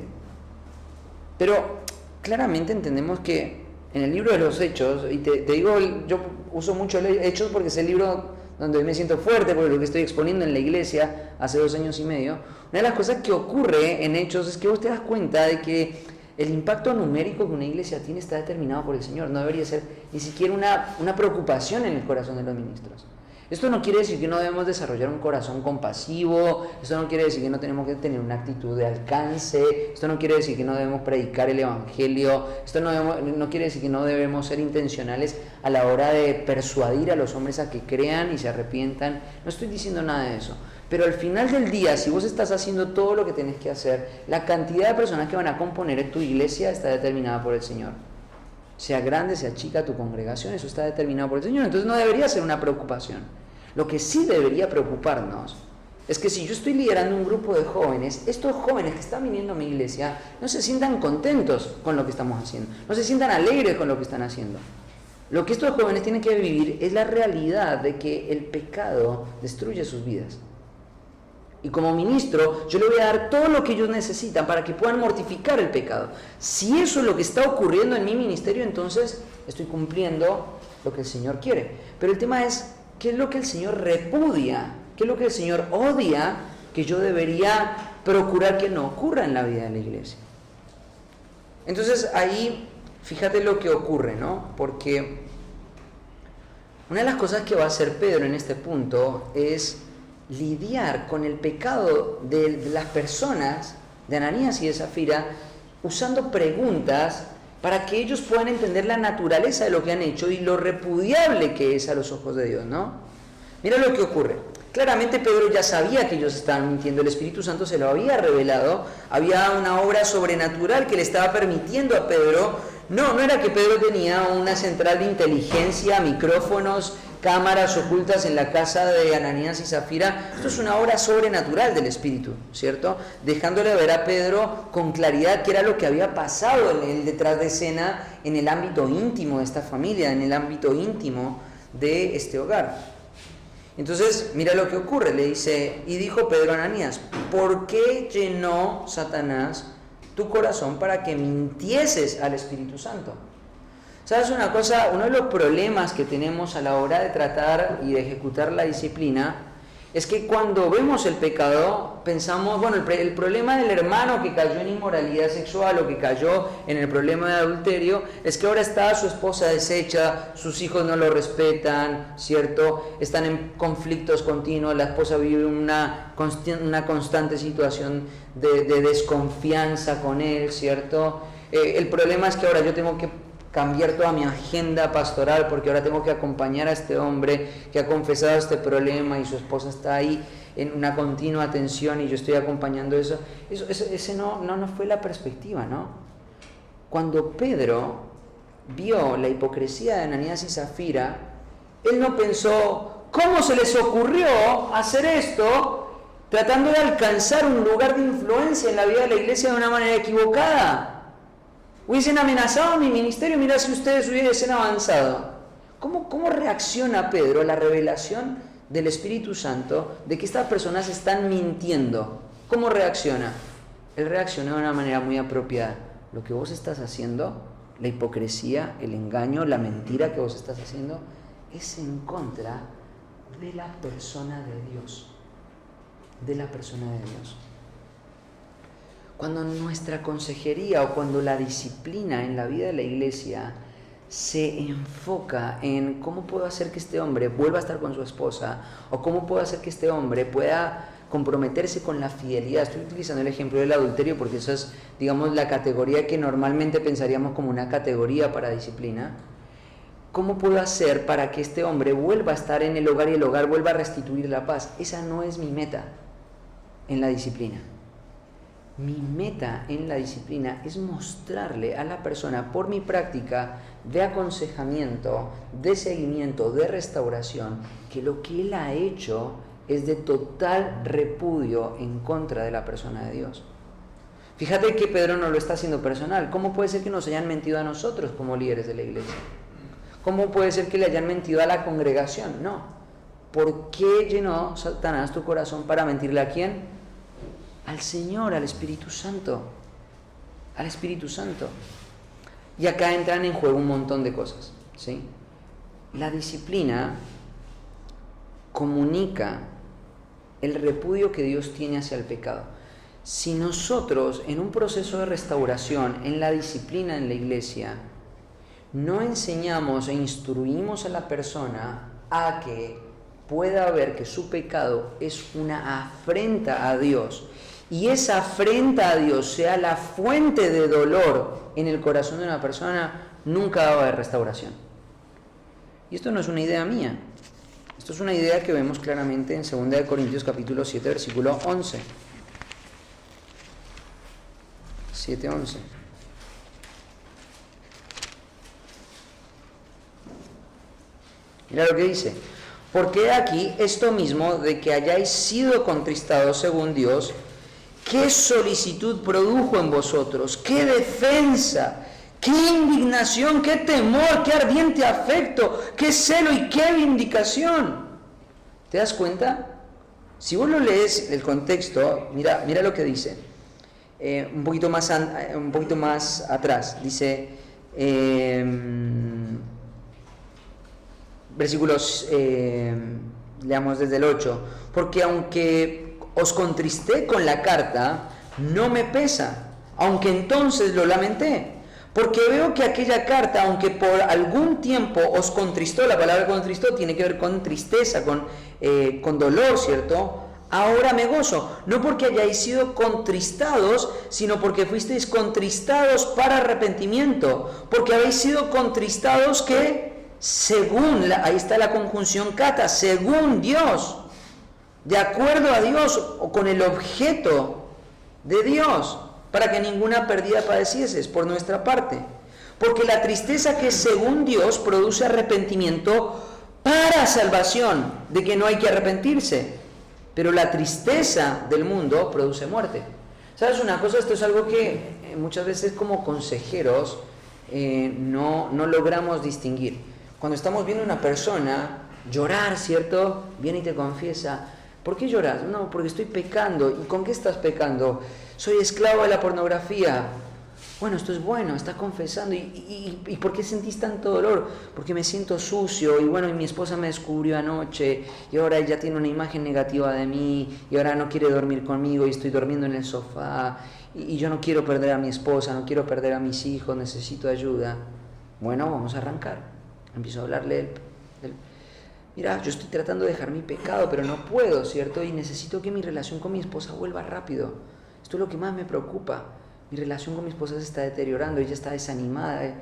Speaker 1: Pero claramente entendemos que en el libro de los Hechos, y te digo, yo uso mucho Hechos porque es el libro donde me siento fuerte por lo que estoy exponiendo en la iglesia hace 2 años y medio. Una de las cosas que ocurre en Hechos es que vos te das cuenta de que el impacto numérico que una iglesia tiene está determinado por el Señor. No debería ser ni siquiera una preocupación en el corazón de los ministros. Esto no quiere decir que no debemos desarrollar un corazón compasivo, esto no quiere decir que no tenemos que tener una actitud de alcance, esto no quiere decir que no debemos predicar el evangelio, esto no quiere decir que no debemos ser intencionales a la hora de persuadir a los hombres a que crean y se arrepientan. No estoy diciendo nada de eso. Pero al final del día, si vos estás haciendo todo lo que tenés que hacer, la cantidad de personas que van a componer en tu iglesia está determinada por el Señor. Sea grande, sea chica tu congregación, eso está determinado por el Señor. Entonces no debería ser una preocupación. Lo que sí debería preocuparnos es que si yo estoy liderando un grupo de jóvenes, estos jóvenes que están viniendo a mi iglesia no se sientan contentos con lo que estamos haciendo, no se sientan alegres con lo que están haciendo. Lo que estos jóvenes tienen que vivir es la realidad de que el pecado destruye sus vidas. Y como ministro, yo le voy a dar todo lo que ellos necesitan para que puedan mortificar el pecado. Si eso es lo que está ocurriendo en mi ministerio, entonces estoy cumpliendo lo que el Señor quiere. Pero el tema es, ¿qué es lo que el Señor repudia? ¿Qué es lo que el Señor odia que yo debería procurar que no ocurra en la vida de la iglesia? Entonces ahí, fíjate lo que ocurre, ¿no? Porque una de las cosas que va a hacer Pedro en este punto es lidiar con el pecado de las personas, de Ananías y de Zafira, usando preguntas para que ellos puedan entender la naturaleza de lo que han hecho y lo repudiable que es a los ojos de Dios, ¿no? Mira lo que ocurre. Claramente Pedro ya sabía que ellos estaban mintiendo, el Espíritu Santo se lo había revelado, había una obra sobrenatural que le estaba permitiendo a Pedro. No era que Pedro tenía una central de inteligencia, micrófonos, cámaras ocultas en la casa de Ananías y Zafira. Esto es una obra sobrenatural del Espíritu, ¿cierto? Dejándole ver a Pedro con claridad qué era lo que había pasado en el detrás de escena, en el ámbito íntimo de esta familia, en el ámbito íntimo de este hogar. Entonces, mira lo que ocurre, le dice, y dijo Pedro a Ananías, ¿por qué llenó Satanás tu corazón para que mintieses al Espíritu Santo? ¿Sabes una cosa? Uno de los problemas que tenemos a la hora de tratar y de ejecutar la disciplina es que cuando vemos el pecado pensamos, bueno, el problema del hermano que cayó en inmoralidad sexual o que cayó en el problema de adulterio es que ahora está su esposa deshecha, sus hijos no lo respetan, ¿cierto? Están en conflictos continuos, la esposa vive una constante situación de desconfianza con él, ¿cierto? El problema es que ahora yo tengo que cambiar toda mi agenda pastoral porque ahora tengo que acompañar a este hombre que ha confesado este problema y su esposa está ahí en una continua atención y yo estoy acompañando eso. Ese no fue la perspectiva, ¿no? Cuando Pedro vio la hipocresía de Ananías y Zafira, él no pensó, ¿cómo se les ocurrió hacer esto tratando de alcanzar un lugar de influencia en la vida de la iglesia de una manera equivocada? Hubiesen amenazado mi ministerio, mirá si ustedes hubiesen avanzado. ¿Cómo reacciona Pedro a la revelación del Espíritu Santo de que estas personas están mintiendo? ¿Cómo reacciona? Él reaccionó de una manera muy apropiada. Lo que vos estás haciendo, la hipocresía, el engaño, la mentira que vos estás haciendo, es en contra de la persona de Dios. De la persona de Dios. Cuando nuestra consejería o cuando la disciplina en la vida de la iglesia se enfoca en cómo puedo hacer que este hombre vuelva a estar con su esposa o cómo puedo hacer que este hombre pueda comprometerse con la fidelidad. Estoy utilizando el ejemplo del adulterio porque esa es, digamos, la categoría que normalmente pensaríamos como una categoría para disciplina. ¿Cómo puedo hacer para que este hombre vuelva a estar en el hogar y el hogar vuelva a restituir la paz? Esa no es mi meta en la disciplina. Mi meta en la disciplina es mostrarle a la persona por mi práctica de aconsejamiento, de seguimiento, de restauración, que lo que él ha hecho es de total repudio en contra de la persona de Dios. Fíjate que Pedro no lo está haciendo personal. ¿Cómo puede ser que nos hayan mentido a nosotros como líderes de la iglesia? ¿Cómo puede ser que le hayan mentido a la congregación? No. ¿Por qué llenó Satanás tu corazón para mentirle a quién? Al Señor, al Espíritu Santo, al Espíritu Santo. Y acá entran en juego un montón de cosas, ¿sí? La disciplina comunica el repudio que Dios tiene hacia el pecado. Si nosotros, en un proceso de restauración, en la disciplina en la iglesia, no enseñamos e instruimos a la persona a que pueda ver que su pecado es una afrenta a Dios, y esa afrenta a Dios sea la fuente de dolor en el corazón de una persona, nunca va a haber restauración. Y esto no es una idea mía. Esto es una idea que vemos claramente en 2 Corintios capítulo 7, versículo 11. 7:11. Mira lo que dice. Porque aquí esto mismo de que hayáis sido contristados según Dios, qué solicitud produjo en vosotros, qué defensa, qué indignación, qué temor, qué ardiente afecto, qué celo y qué vindicación. ¿Te das cuenta? Si vos lo lees el contexto, mira lo que dice. Un poquito más atrás. Dice, versículos, leamos desde el 8. Porque aunque os contristé con la carta, no me pesa, aunque entonces lo lamenté. Porque veo que aquella carta, aunque por algún tiempo os contristó, la palabra contristó tiene que ver con tristeza, con dolor, ¿cierto? Ahora me gozo, no porque hayáis sido contristados, sino porque fuisteis contristados para arrepentimiento, porque habéis sido contristados que, según, ahí está la conjunción kata, según Dios, de acuerdo a Dios o con el objeto de Dios, para que ninguna pérdida padecieses por nuestra parte. Porque la tristeza que según Dios produce arrepentimiento para salvación, de que no hay que arrepentirse, pero la tristeza del mundo produce muerte. ¿Sabes una cosa? Esto es algo que muchas veces como consejeros no logramos distinguir. Cuando estamos viendo a una persona llorar, ¿cierto? Viene y te confiesa, ¿por qué lloras? No, porque estoy pecando. ¿Y con qué estás pecando? Soy esclavo de la pornografía. Bueno, esto es bueno, está confesando. ¿Y por qué sentís tanto dolor? Porque me siento sucio, y bueno, y mi esposa me descubrió anoche, y ahora ella tiene una imagen negativa de mí, y ahora no quiere dormir conmigo, y estoy durmiendo en el sofá, y yo no quiero perder a mi esposa, no quiero perder a mis hijos, necesito ayuda. Bueno, vamos a arrancar. Empiezo a hablarle mira, yo estoy tratando de dejar mi pecado, pero no puedo, ¿cierto? Y necesito que mi relación con mi esposa vuelva rápido. Esto es lo que más me preocupa. Mi relación con mi esposa se está deteriorando, ella está desanimada.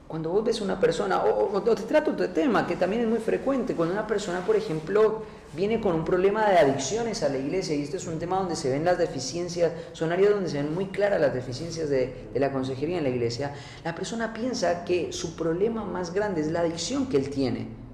Speaker 1: Cuando vos ves una persona, o te trato otro tema que también es muy frecuente, cuando una persona, por ejemplo, viene con un problema de adicciones a la iglesia, y este es un tema donde se ven las deficiencias, son áreas donde se ven muy claras las deficiencias de la consejería en la iglesia, la persona piensa que su problema más grande es la adicción que él tiene.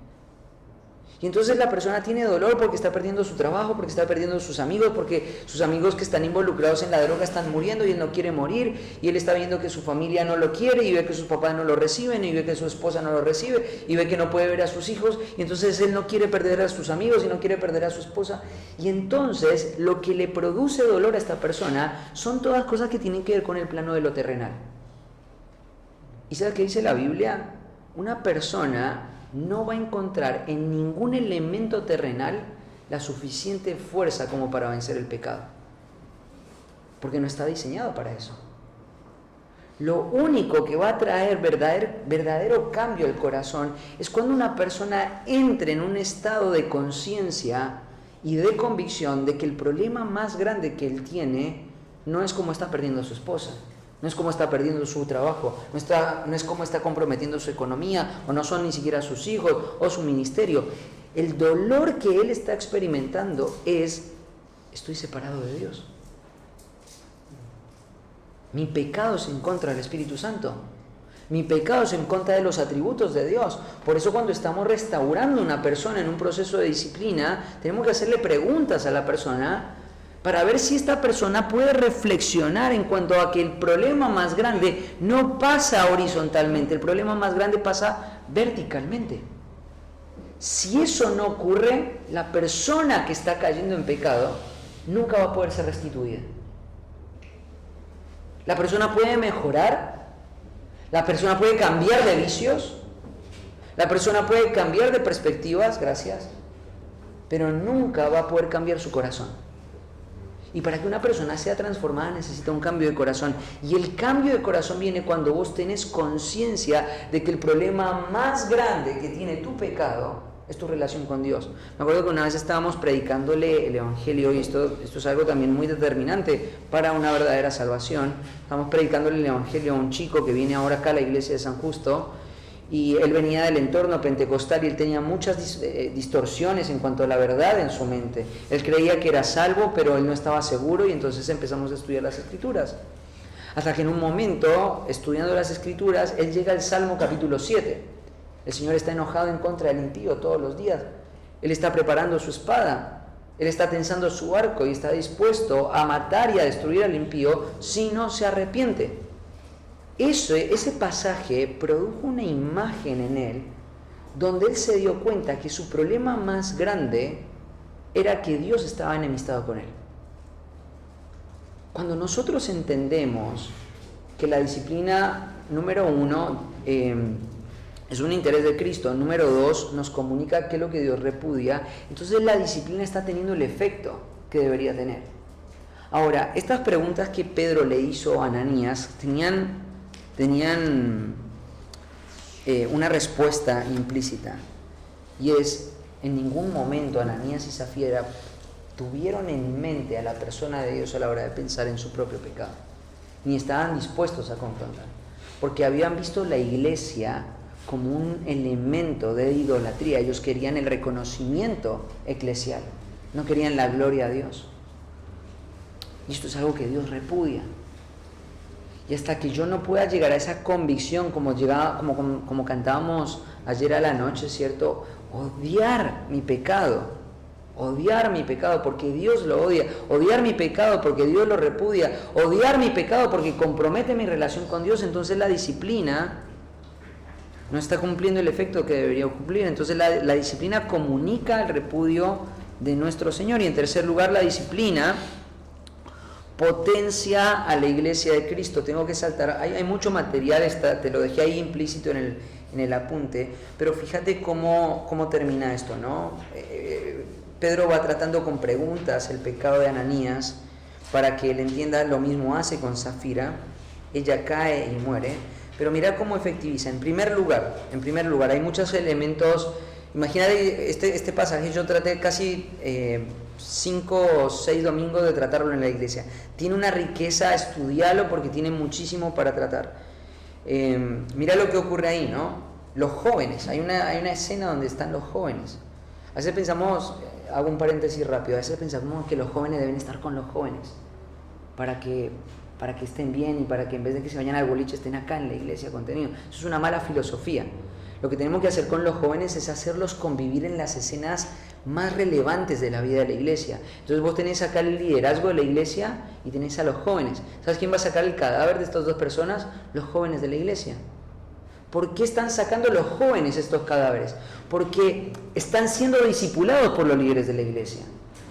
Speaker 1: Y entonces la persona tiene dolor porque está perdiendo su trabajo, porque está perdiendo sus amigos, porque sus amigos que están involucrados en la droga están muriendo y él no quiere morir, y él está viendo que su familia no lo quiere, y ve que sus papás no lo reciben, y ve que su esposa no lo recibe, y ve que no puede ver a sus hijos, y entonces él no quiere perder a sus amigos y no quiere perder a su esposa. Y entonces lo que le produce dolor a esta persona son todas cosas que tienen que ver con el plano de lo terrenal. ¿Y sabes qué dice la Biblia? Una persona no va a encontrar en ningún elemento terrenal la suficiente fuerza como para vencer el pecado, porque no está diseñado para eso. Lo único que va a traer verdadero cambio al corazón es cuando una persona entre en un estado de conciencia y de convicción de que el problema más grande que él tiene no es cómo está perdiendo a su esposa, no es cómo está perdiendo su trabajo, no es cómo está comprometiendo su economía, o no son ni siquiera sus hijos o su ministerio. El dolor que él está experimentando es: estoy separado de Dios. Mi pecado es en contra del Espíritu Santo. Mi pecado es en contra de los atributos de Dios. Por eso cuando estamos restaurando a una persona en un proceso de disciplina, tenemos que hacerle preguntas a la persona para ver si esta persona puede reflexionar en cuanto a que el problema más grande no pasa horizontalmente, el problema más grande pasa verticalmente. Si eso no ocurre, la persona que está cayendo en pecado nunca va a poder ser restituida. La persona puede mejorar, la persona puede cambiar de vicios, la persona puede cambiar de perspectivas, gracias, pero nunca va a poder cambiar su corazón. Y para que una persona sea transformada necesita un cambio de corazón. Y el cambio de corazón viene cuando vos tenés conciencia de que el problema más grande que tiene tu pecado es tu relación con Dios. Me acuerdo que una vez estábamos predicándole el Evangelio, y esto es algo también muy determinante para una verdadera salvación. Estamos predicándole el Evangelio a un chico que viene ahora acá a la iglesia de San Justo, y él venía del entorno pentecostal y él tenía muchas distorsiones en cuanto a la verdad en su mente. Él creía que era salvo, pero él no estaba seguro, y entonces empezamos a estudiar las Escrituras. Hasta que en un momento, estudiando las Escrituras, él llega al Salmo capítulo 7. El Señor está enojado en contra del impío todos los días. Él está preparando su espada, él está tensando su arco y está dispuesto a matar y a destruir al impío si no se arrepiente. Ese pasaje produjo una imagen en él donde él se dio cuenta que su problema más grande era que Dios estaba enemistado con él. Cuando nosotros entendemos que la disciplina, número 1, es un interés de Cristo, número 2, nos comunica qué es lo que Dios repudia, entonces la disciplina está teniendo el efecto que debería tener. Ahora, estas preguntas que Pedro le hizo a Ananías tenían una respuesta implícita, y es: en ningún momento Ananías y Zafira tuvieron en mente a la persona de Dios a la hora de pensar en su propio pecado, ni estaban dispuestos a confrontar, porque habían visto la iglesia como un elemento de idolatría. Ellos querían el reconocimiento eclesial, no querían la gloria a Dios, y esto es algo que Dios repudia. Y hasta que yo no pueda llegar a esa convicción, como cantábamos ayer a la noche, ¿cierto? Odiar mi pecado porque Dios lo odia, odiar mi pecado porque Dios lo repudia, odiar mi pecado porque compromete mi relación con Dios, entonces la disciplina no está cumpliendo el efecto que debería cumplir. Entonces la disciplina comunica el repudio de nuestro Señor. Y en tercer lugar, la disciplina potencia a la iglesia de Cristo. Tengo que saltar, hay mucho material, te lo dejé ahí implícito en el apunte, pero fíjate cómo termina esto, ¿no? Pedro va tratando con preguntas el pecado de Ananías para que él entienda. Lo mismo hace con Zafira, ella cae y muere, pero mira cómo efectiviza. En primer lugar, hay muchos elementos. Imagínate este pasaje, yo traté casi 5 o 6 domingos de tratarlo en la iglesia. Tiene una riqueza, estudiarlo porque tiene muchísimo para tratar. Mira lo que ocurre ahí, ¿no? Los jóvenes, hay una escena donde están los jóvenes. A veces pensamos, hago un paréntesis rápido, a veces pensamos que los jóvenes deben estar con los jóvenes para que estén bien, y para que en vez de que se vayan al boliche estén acá en la iglesia contenido. Eso es una mala filosofía. Lo que tenemos que hacer con los jóvenes es hacerlos convivir en las escenas más relevantes de la vida de la iglesia. Entonces vos tenés acá el liderazgo de la iglesia y tenés a los jóvenes. ¿Sabes quién va a sacar el cadáver de estas dos personas? Los jóvenes de la iglesia. ¿Por qué están sacando los jóvenes estos cadáveres? Porque están siendo discipulados por los líderes de la iglesia.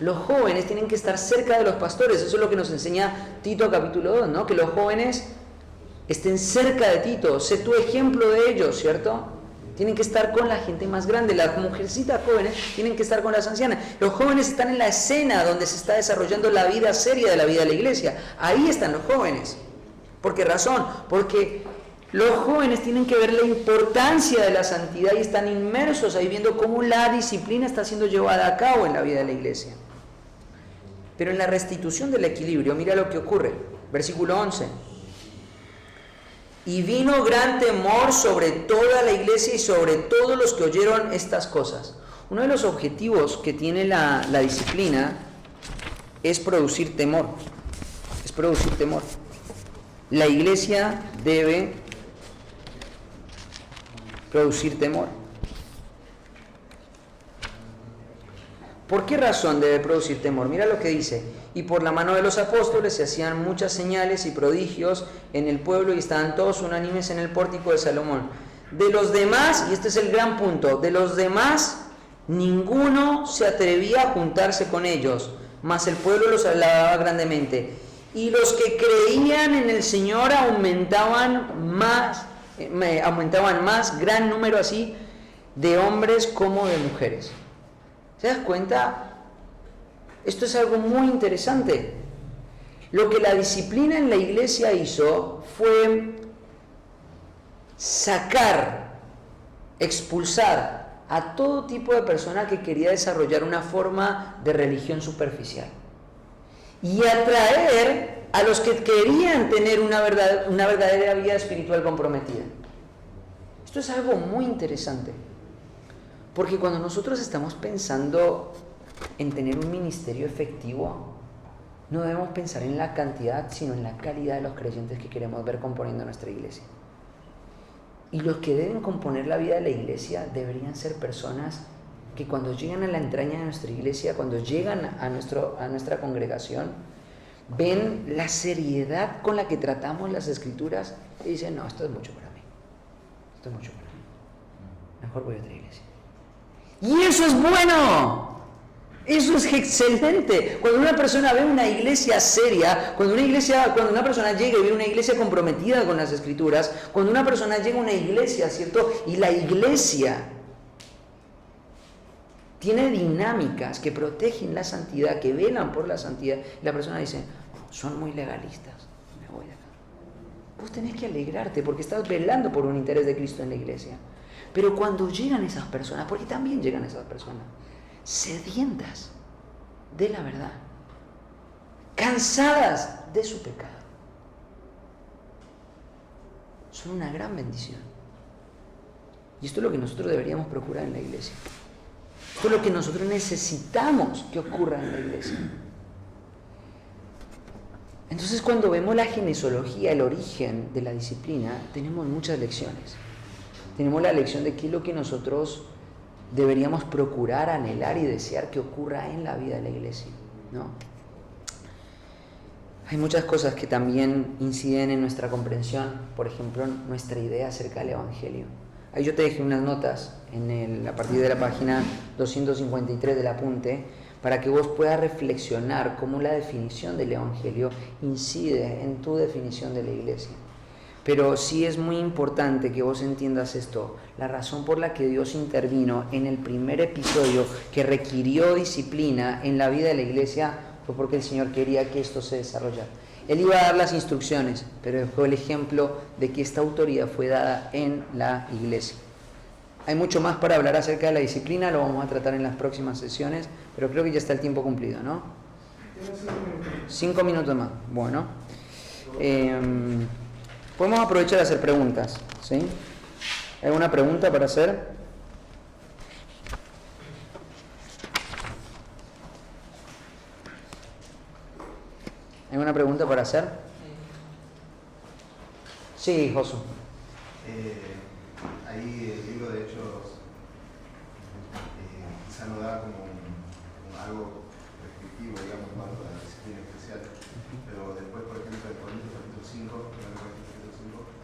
Speaker 1: Los jóvenes tienen que estar cerca de los pastores. Eso es lo que nos enseña Tito capítulo 2, ¿no? Que los jóvenes estén cerca de Tito. Sé tu ejemplo de ellos, ¿cierto? Tienen que estar con la gente más grande. Las mujercitas jóvenes tienen que estar con las ancianas. Los jóvenes están en la escena donde se está desarrollando la vida seria de la vida de la iglesia. Ahí están los jóvenes. ¿Por qué razón? Porque los jóvenes tienen que ver la importancia de la santidad y están inmersos ahí viendo cómo la disciplina está siendo llevada a cabo en la vida de la iglesia. Pero en la restitución del equilibrio, mira lo que ocurre. Versículo 11. Y vino gran temor sobre toda la iglesia y sobre todos los que oyeron estas cosas. Uno de los objetivos que tiene la disciplina es producir temor. Es producir temor. La iglesia debe producir temor. ¿Por qué razón debe producir temor? Mira lo que dice. Y por la mano de los apóstoles se hacían muchas señales y prodigios en el pueblo y estaban todos unánimes en el pórtico de Salomón. De los demás, y este es el gran punto, de los demás ninguno se atrevía a juntarse con ellos, mas el pueblo los alababa grandemente. Y los que creían en el Señor aumentaban más, gran número así de hombres como de mujeres. ¿Se das cuenta? Esto es algo muy interesante. Lo que la disciplina en la iglesia hizo fue sacar, expulsar a todo tipo de persona que quería desarrollar una forma de religión superficial y atraer a los que querían tener una verdadera vida espiritual comprometida. Esto es algo muy interesante, porque cuando nosotros estamos pensando en tener un ministerio efectivo, no debemos pensar en la cantidad, sino en la calidad de los creyentes que queremos ver componiendo nuestra iglesia. Y los que deben componer la vida de la iglesia deberían ser personas que cuando llegan a la entraña de nuestra iglesia, cuando llegan a nuestra congregación, ven la seriedad con la que tratamos las escrituras y dicen, no, esto es mucho para mí. Esto es mucho para mí. Mejor voy a otra iglesia. Y eso es bueno. Eso es excelente. Cuando una persona ve una iglesia seria, cuando una persona llega y ve una iglesia comprometida con las escrituras, cuando una persona llega a una iglesia, ¿cierto? Y la iglesia tiene dinámicas que protegen la santidad, que velan por la santidad, y la persona dice, son muy legalistas, me voy de acá. Vos tenés que alegrarte porque estás velando por un interés de Cristo en la iglesia. Pero cuando llegan esas personas, porque también llegan esas personas, sedientas de la verdad, cansadas de su pecado, son una gran bendición. Y esto es lo que nosotros deberíamos procurar en la iglesia. Esto es lo que nosotros necesitamos que ocurra en la iglesia. Entonces, cuando vemos la genesiología, el origen de la disciplina, tenemos muchas lecciones. Tenemos la lección de qué es lo que nosotros deberíamos procurar, anhelar y desear que ocurra en la vida de la iglesia, ¿no? Hay muchas cosas que también inciden en nuestra comprensión, por ejemplo, nuestra idea acerca del Evangelio. Ahí yo te dejé unas notas a partir de la página 253 del apunte, para que vos puedas reflexionar cómo la definición del Evangelio incide en tu definición de la iglesia. Pero sí es muy importante que vos entiendas esto. La razón por la que Dios intervino en el primer episodio que requirió disciplina en la vida de la iglesia fue porque el Señor quería que esto se desarrollara. Él iba a dar las instrucciones, pero dejó el ejemplo de que esta autoridad fue dada en la iglesia. Hay mucho más para hablar acerca de la disciplina, lo vamos a tratar en las próximas sesiones, pero creo que ya está el tiempo cumplido, ¿no? 5 minutos más. Bueno. Podemos aprovechar a hacer preguntas, ¿sí? ¿Hay alguna pregunta para hacer? ¿Hay alguna pregunta para hacer? Sí, Josu.
Speaker 2: Ahí el libro de Hechos quizá no da como algo restrictivo, digamos, en cuanto a la disciplina especial, pero después, por ejemplo, en Corintios capítulo 5,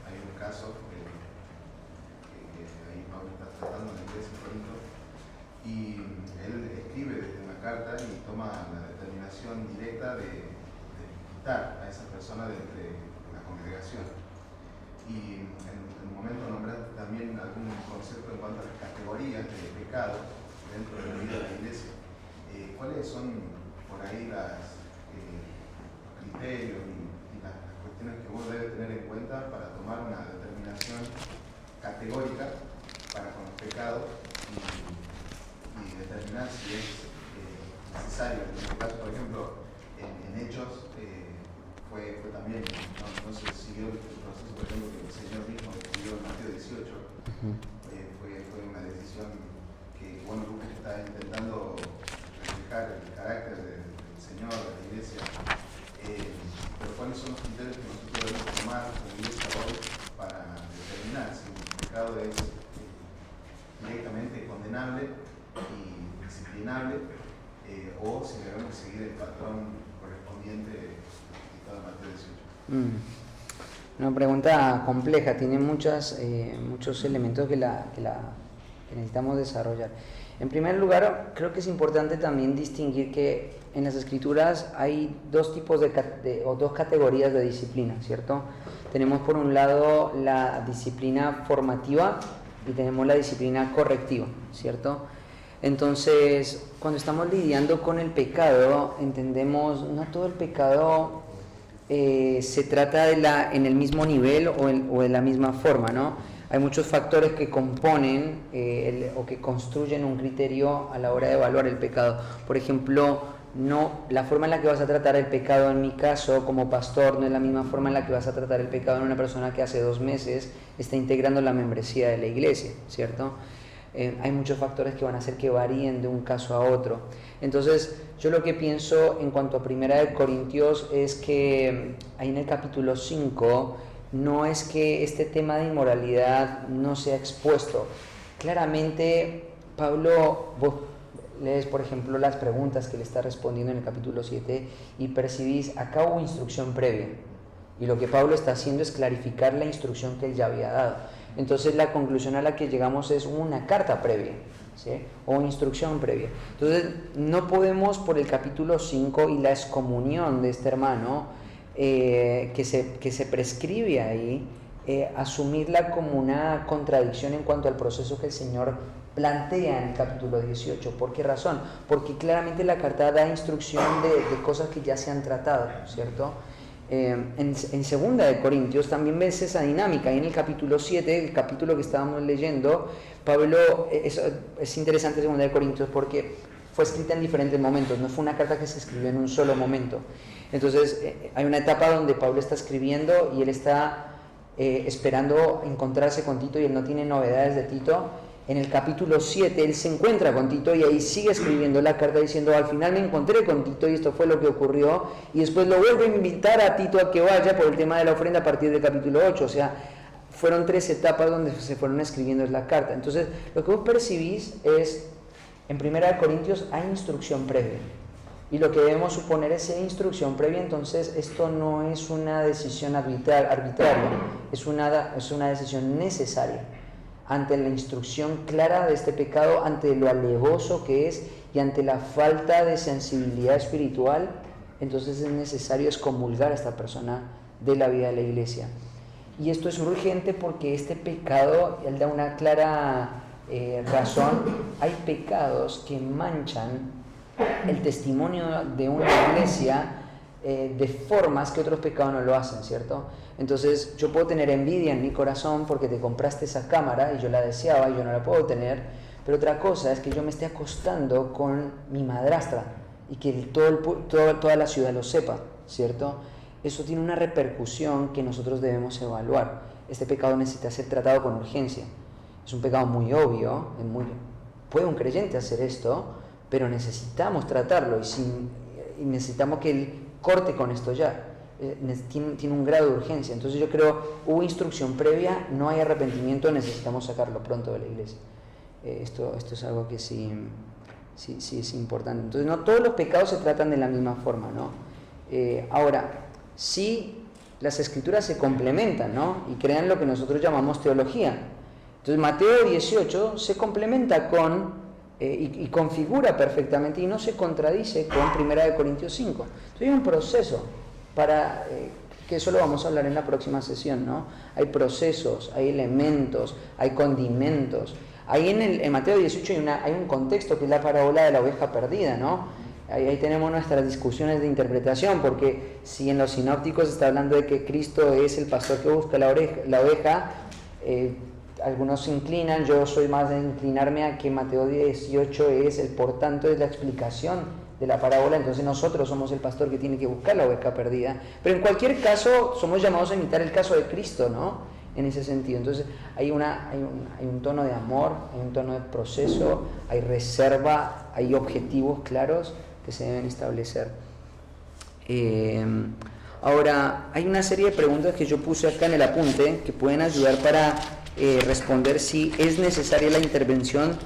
Speaker 2: hay un caso que ahí Pablo está tratando en la iglesia de Corinto, y él escribe desde una carta y toma la determinación directa de quitar a esa persona de la congregación. Y en un momento nombraste también algún concepto en cuanto a las categorías de pecado dentro de la vida de la iglesia. ¿Cuáles son por ahí los criterios y las cuestiones que vos debes tener en cuenta para tomar una determinación categórica para con los pecados y determinar si es necesario? En este caso, por ejemplo, en Hechos fue también, no se siguió el proceso, por ejemplo, que el Señor mismo escribió en Mateo 18. Fue una decisión que, bueno, Lucas está intentando reflejar el carácter del Señor, de la iglesia. Pero ¿cuáles son los criterios que nosotros debemos tomar como iglesia hoy para determinar si un pecado es directamente condenable y disciplinable, o si debemos seguir el patrón correspondiente de Mateo 18?
Speaker 1: Una pregunta compleja, tiene muchos elementos que necesitamos desarrollar. En primer lugar, creo que es importante también distinguir que en las escrituras hay dos tipos dos categorías de disciplina, ¿cierto? Tenemos por un lado la disciplina formativa y tenemos la disciplina correctiva, ¿cierto? Entonces, cuando estamos lidiando con el pecado, entendemos, no todo el pecado se trata en el mismo nivel o de la misma forma, ¿no? Hay muchos factores que componen o que construyen un criterio a la hora de evaluar el pecado. Por ejemplo, la forma en la que vas a tratar el pecado en mi caso como pastor no es la misma forma en la que vas a tratar el pecado en una persona que hace 2 meses está integrando la membresía de la iglesia, ¿cierto? Hay muchos factores que van a hacer que varíen de un caso a otro. Entonces, yo lo que pienso en cuanto a 1 Corintios es que ahí en el capítulo 5 no es que este tema de inmoralidad no sea expuesto. Claramente, Pablo, vos lees, por ejemplo, las preguntas que le está respondiendo en el capítulo 7 y percibís, acá hubo instrucción previa. Y lo que Pablo está haciendo es clarificar la instrucción que él ya había dado. Entonces la conclusión a la que llegamos es una carta previa, ¿sí? O instrucción previa. Entonces no podemos por el capítulo 5 y la excomunión de este hermano que se prescribe ahí, asumirla como una contradicción en cuanto al proceso que el Señor plantea en el capítulo 18. ¿Por qué razón? Porque claramente la carta da instrucción de cosas que ya se han tratado, ¿cierto? En 2 Corintios también ves esa dinámica. Y en el capítulo 7, el capítulo que estábamos leyendo, Pablo, es interesante 2 Corintios porque fue escrita en diferentes momentos, no fue una carta que se escribió en un solo momento. Entonces hay una etapa donde Pablo está escribiendo y él está esperando encontrarse con Tito y él no tiene novedades de Tito. En el capítulo 7 él se encuentra con Tito y ahí sigue escribiendo la carta diciendo, al final me encontré con Tito y esto fue lo que ocurrió, y después lo vuelve a invitar a Tito a que vaya por el tema de la ofrenda a partir del capítulo 8, o sea, fueron 3 etapas donde se fueron escribiendo la carta. Entonces, lo que vos percibís es, en 1 Corintios hay instrucción previa, y lo que debemos suponer es instrucción previa. Entonces esto no es una decisión arbitraria, es una decisión necesaria ante la instrucción clara de este pecado, ante lo alevoso que es y ante la falta de sensibilidad espiritual. Entonces es necesario excomulgar a esta persona de la vida de la iglesia. Y esto es urgente porque este pecado, él da una clara razón. Hay pecados que manchan el testimonio de una iglesia de formas que otros pecados no lo hacen, ¿cierto? Entonces yo puedo tener envidia en mi corazón porque te compraste esa cámara y yo la deseaba y yo no la puedo tener, pero otra cosa es que yo me esté acostando con mi madrastra y que toda la ciudad lo sepa, ¿cierto? Eso tiene una repercusión que nosotros debemos evaluar. Este pecado necesita ser tratado con urgencia. Es un pecado muy obvio, puede un creyente hacer esto, pero necesitamos tratarlo y necesitamos que él corte con esto ya. Tiene un grado de urgencia. Entonces yo creo, hubo instrucción previa, no hay arrepentimiento, necesitamos sacarlo pronto de la iglesia. Esto es algo que sí es importante. Entonces no todos los pecados se tratan de la misma forma, ¿no? Ahora, sí las escrituras se complementan, ¿no? Y crean lo que nosotros llamamos teología. Entonces Mateo 18 se complementa con y configura perfectamente y no se contradice con 1 Corintios 5. Entonces hay un proceso para que eso lo vamos a hablar en la próxima sesión, ¿no? Hay procesos, hay elementos, hay condimentos. Ahí en Mateo 18 hay un contexto que es la parábola de la oveja perdida, ¿no? Ahí tenemos nuestras discusiones de interpretación, porque si en los sinópticos está hablando de que Cristo es el pastor que busca la oveja, algunos se inclinan, yo soy más de inclinarme a que Mateo 18 es por tanto es la explicación de la parábola, entonces nosotros somos el pastor que tiene que buscar la oveja perdida, pero en cualquier caso somos llamados a imitar el caso de Cristo, ¿no? En ese sentido. Entonces hay un tono de amor, hay un tono de proceso, hay reserva, hay objetivos claros que se deben establecer. Ahora, hay una serie de preguntas que yo puse acá en el apunte que pueden ayudar para responder si es necesaria la intervención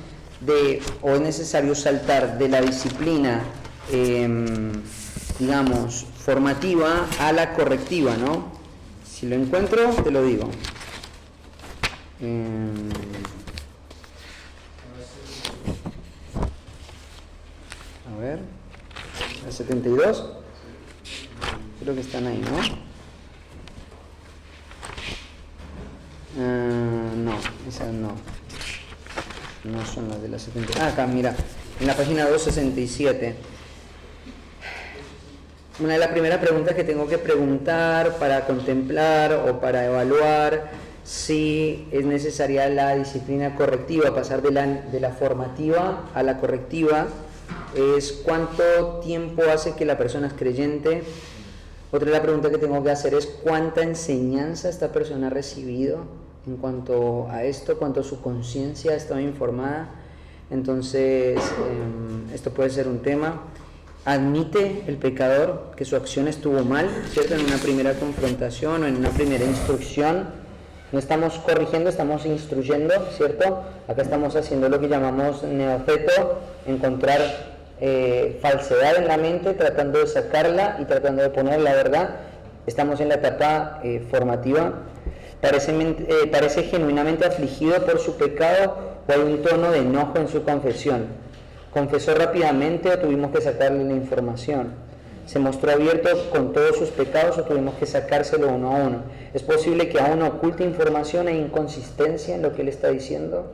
Speaker 1: o es necesario saltar de la disciplina, digamos, formativa a la correctiva, ¿no? Si lo encuentro, te lo digo. A ver, la 72. Creo que están ahí, ¿no? No, esas no. No son las de la 70. Acá, mira, en la página 267. Una de las primeras preguntas que tengo que preguntar para contemplar o para evaluar si es necesaria la disciplina correctiva, pasar de la formativa a la correctiva, es cuánto tiempo hace que la persona es creyente. Otra de la pregunta que tengo que hacer es cuánta enseñanza esta persona ha recibido en cuanto a esto, cuánto su conciencia ha estado informada. Entonces, esto puede ser un tema. Admite el pecador que su acción estuvo mal, ¿cierto? En una primera confrontación o en una primera instrucción. No estamos corrigiendo, estamos instruyendo, ¿cierto? Acá estamos haciendo lo que llamamos neoceto, encontrar falsedad en la mente, tratando de sacarla y tratando de poner la verdad. Estamos en la etapa formativa. Parece genuinamente afligido por su pecado o hay un tono de enojo en su confesión. ¿Confesó rápidamente o tuvimos que sacarle la información? ¿Se mostró abierto con todos sus pecados o tuvimos que sacárselo uno a uno? ¿Es posible que aún oculte información e inconsistencia en lo que él está diciendo?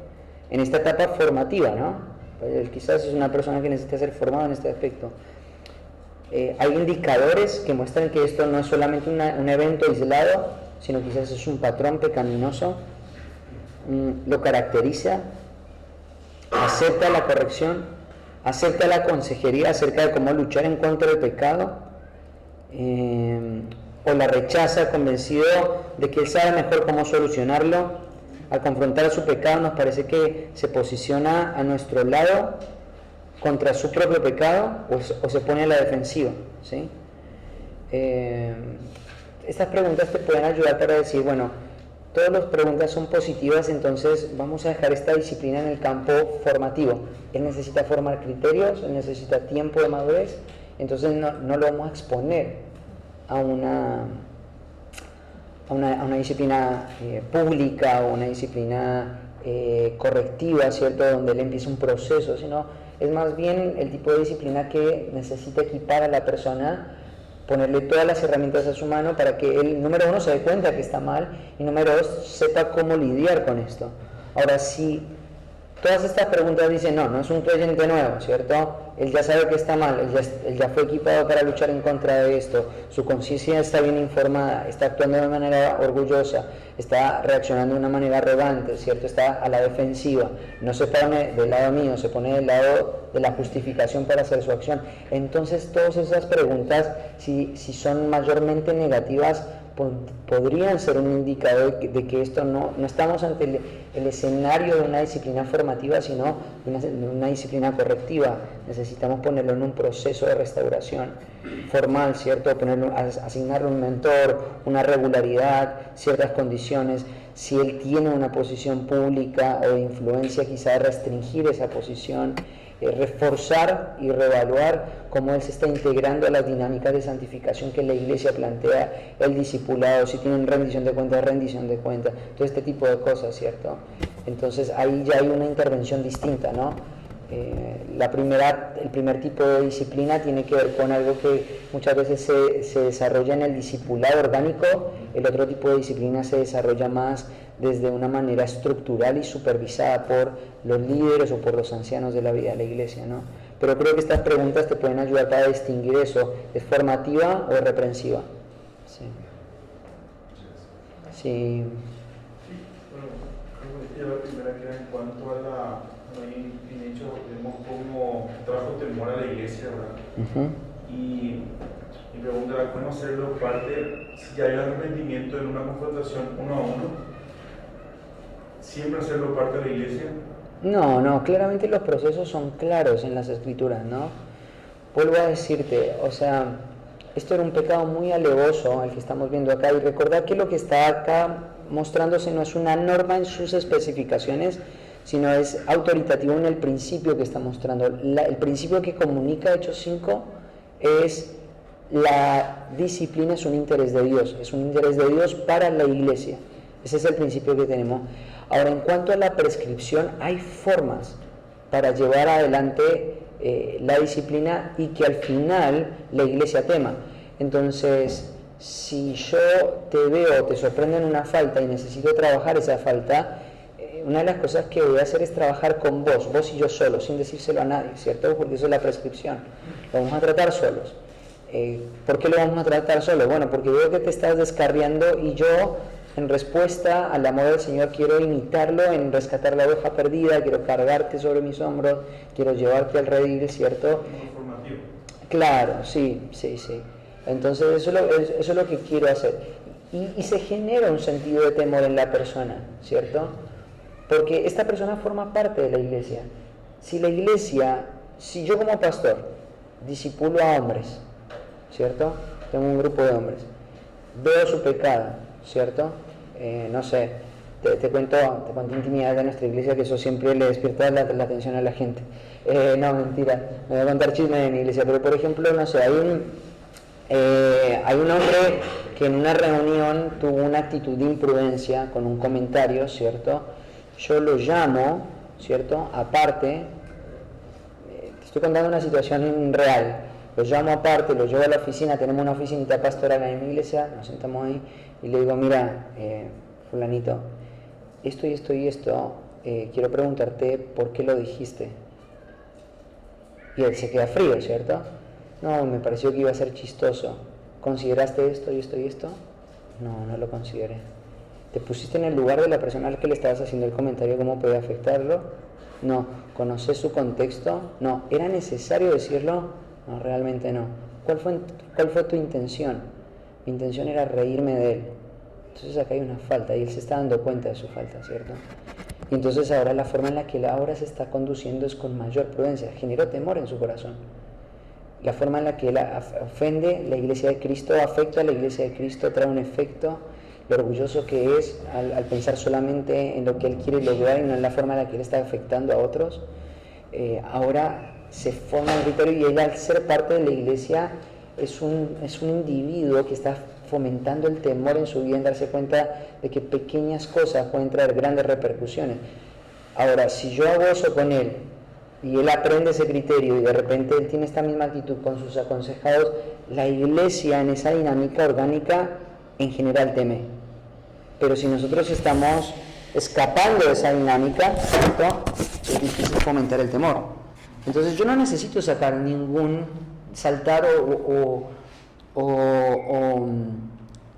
Speaker 1: En esta etapa formativa, ¿no? Pues quizás es una persona que necesita ser formada en este aspecto. Hay indicadores que muestran que esto no es solamente un evento aislado, sino quizás es un patrón pecaminoso. Lo caracteriza, acepta la corrección, acepta la consejería acerca de cómo luchar en contra del pecado, o la rechaza convencido de que él sabe mejor cómo solucionarlo. Al confrontar su pecado nos parece que se posiciona a nuestro lado contra su propio pecado o se pone a la defensiva, ¿sí? Estas preguntas te pueden ayudar para decir, bueno, todas las preguntas son positivas, entonces vamos a dejar esta disciplina en el campo formativo. Él necesita formar criterios, él necesita tiempo de madurez, entonces no lo vamos a exponer a una disciplina pública o una disciplina correctiva, ¿cierto?, donde él empieza un proceso, sino es más bien el tipo de disciplina que necesita equipar a la persona, ponerle todas las herramientas a su mano para que él, número uno, se dé cuenta que está mal y número dos, sepa cómo lidiar con esto. Ahora, si todas estas preguntas dicen, no es un creyente nuevo, ¿cierto? Él ya sabe que está mal, él ya fue equipado para luchar en contra de esto, su conciencia está bien informada, está actuando de manera orgullosa, está reaccionando de una manera arrogante, ¿cierto? Está a la defensiva, no se pone del lado mío, se pone del lado de la justificación para hacer su acción. Entonces, todas esas preguntas, si son mayormente negativas, podrían ser un indicador de que esto no estamos ante el escenario de una disciplina formativa, sino de una disciplina correctiva. Necesitamos ponerlo en un proceso de restauración formal, ¿cierto? Asignarle un mentor, una regularidad, ciertas condiciones. Si él tiene una posición pública o de influencia, quizá restringir esa posición, reforzar y reevaluar cómo él se está integrando a las dinámicas de santificación que la Iglesia plantea, el discipulado, si tienen rendición de cuentas, todo este tipo de cosas, ¿cierto? Entonces ahí ya hay una intervención distinta, ¿no? El primer tipo de disciplina tiene que ver con algo que muchas veces se desarrolla en el discipulado orgánico, el otro tipo de disciplina se desarrolla más desde una manera estructural y supervisada por los líderes o por los ancianos de la vida de la iglesia, ¿no? Pero creo que estas preguntas te pueden ayudar para distinguir eso, ¿es formativa o es reprensiva? Sí. Sí.
Speaker 3: Bueno, creo que la primera que era en cuanto a la... en hecho, vemos cómo trajo temor a la iglesia, ¿verdad? Y mi pregunta era cómo hacerlo parte, si hay arrepentimiento en una confrontación uno a uno, ¿siempre hacerlo parte de la iglesia?
Speaker 1: No, claramente los procesos son claros en las escrituras, ¿no? Vuelvo a decirte, o sea, esto era un pecado muy alevoso el que estamos viendo acá, y recordad que lo que está acá mostrándose no es una norma en sus especificaciones, sino es autoritativo en el principio que está mostrando. El principio que comunica Hechos 5 es la disciplina, es un interés de Dios, es un interés de Dios para la iglesia. Ese es el principio que tenemos. Ahora, en cuanto a la prescripción, hay formas para llevar adelante la disciplina y que al final la iglesia tema. Entonces, si yo te veo, te sorprendo en una falta y necesito trabajar esa falta, una de las cosas que voy a hacer es trabajar con vos y yo solo, sin decírselo a nadie, ¿cierto? Porque eso es la prescripción. Lo vamos a tratar solos. ¿Por qué lo vamos a tratar solos? Bueno, porque veo que te estás descarriando y yo en respuesta al amor del Señor quiero imitarlo en rescatar la oveja perdida, quiero cargarte sobre mis hombros, quiero llevarte al redil, ¿cierto?
Speaker 3: Formativo.
Speaker 1: Claro, sí. Entonces eso es lo que quiero hacer. Y se genera un sentido de temor en la persona, ¿cierto? Porque esta persona forma parte de la iglesia. Si yo como pastor discipulo a hombres, ¿cierto? Tengo un grupo de hombres, veo su pecado, ¿cierto? No sé, te cuento intimidad de nuestra iglesia, que eso siempre le despierta la atención a la gente. No, mentira, me voy a contar chisme de mi iglesia, pero por ejemplo, no sé, hay un hombre que en una reunión tuvo una actitud de imprudencia con un comentario, ¿cierto? Yo lo llamo, ¿cierto? Aparte, te estoy contando una situación real. Lo llamo aparte, lo llevo a la oficina, tenemos una oficinita pastoral en mi iglesia, nos sentamos ahí y le digo, mira, fulanito, esto y esto y esto, quiero preguntarte por qué lo dijiste. Y él se queda frío, ¿cierto? No, me pareció que iba a ser chistoso. ¿Consideraste esto y esto y esto? No, no lo consideré. ¿Te pusiste en el lugar de la persona a la que le estabas haciendo el comentario, cómo puede afectarlo? No. ¿Conoces su contexto? No. ¿Era necesario decirlo? No, realmente no. ¿Cuál fue tu intención? Mi intención era reírme de él. Entonces acá hay una falta y él se está dando cuenta de su falta, ¿cierto? Y entonces ahora la forma en la que él ahora se está conduciendo es con mayor prudencia. Generó temor en su corazón. La forma en la que él ofende la iglesia de Cristo, afecta a la iglesia de Cristo, trae un efecto, lo orgulloso que es al pensar solamente en lo que él quiere lograr y no en la forma en la que él está afectando a otros. Ahora se forma un criterio y él, al ser parte de la iglesia, es un individuo que está fomentando el temor en su vida, en darse cuenta de que pequeñas cosas pueden traer grandes repercusiones. Ahora, si yo hago eso con él y él aprende ese criterio y de repente él tiene esta misma actitud con sus aconsejados, la iglesia en esa dinámica orgánica en general teme. Pero si nosotros estamos escapando de esa dinámica, ¿cierto?, es difícil fomentar el temor. Entonces yo no necesito saltar o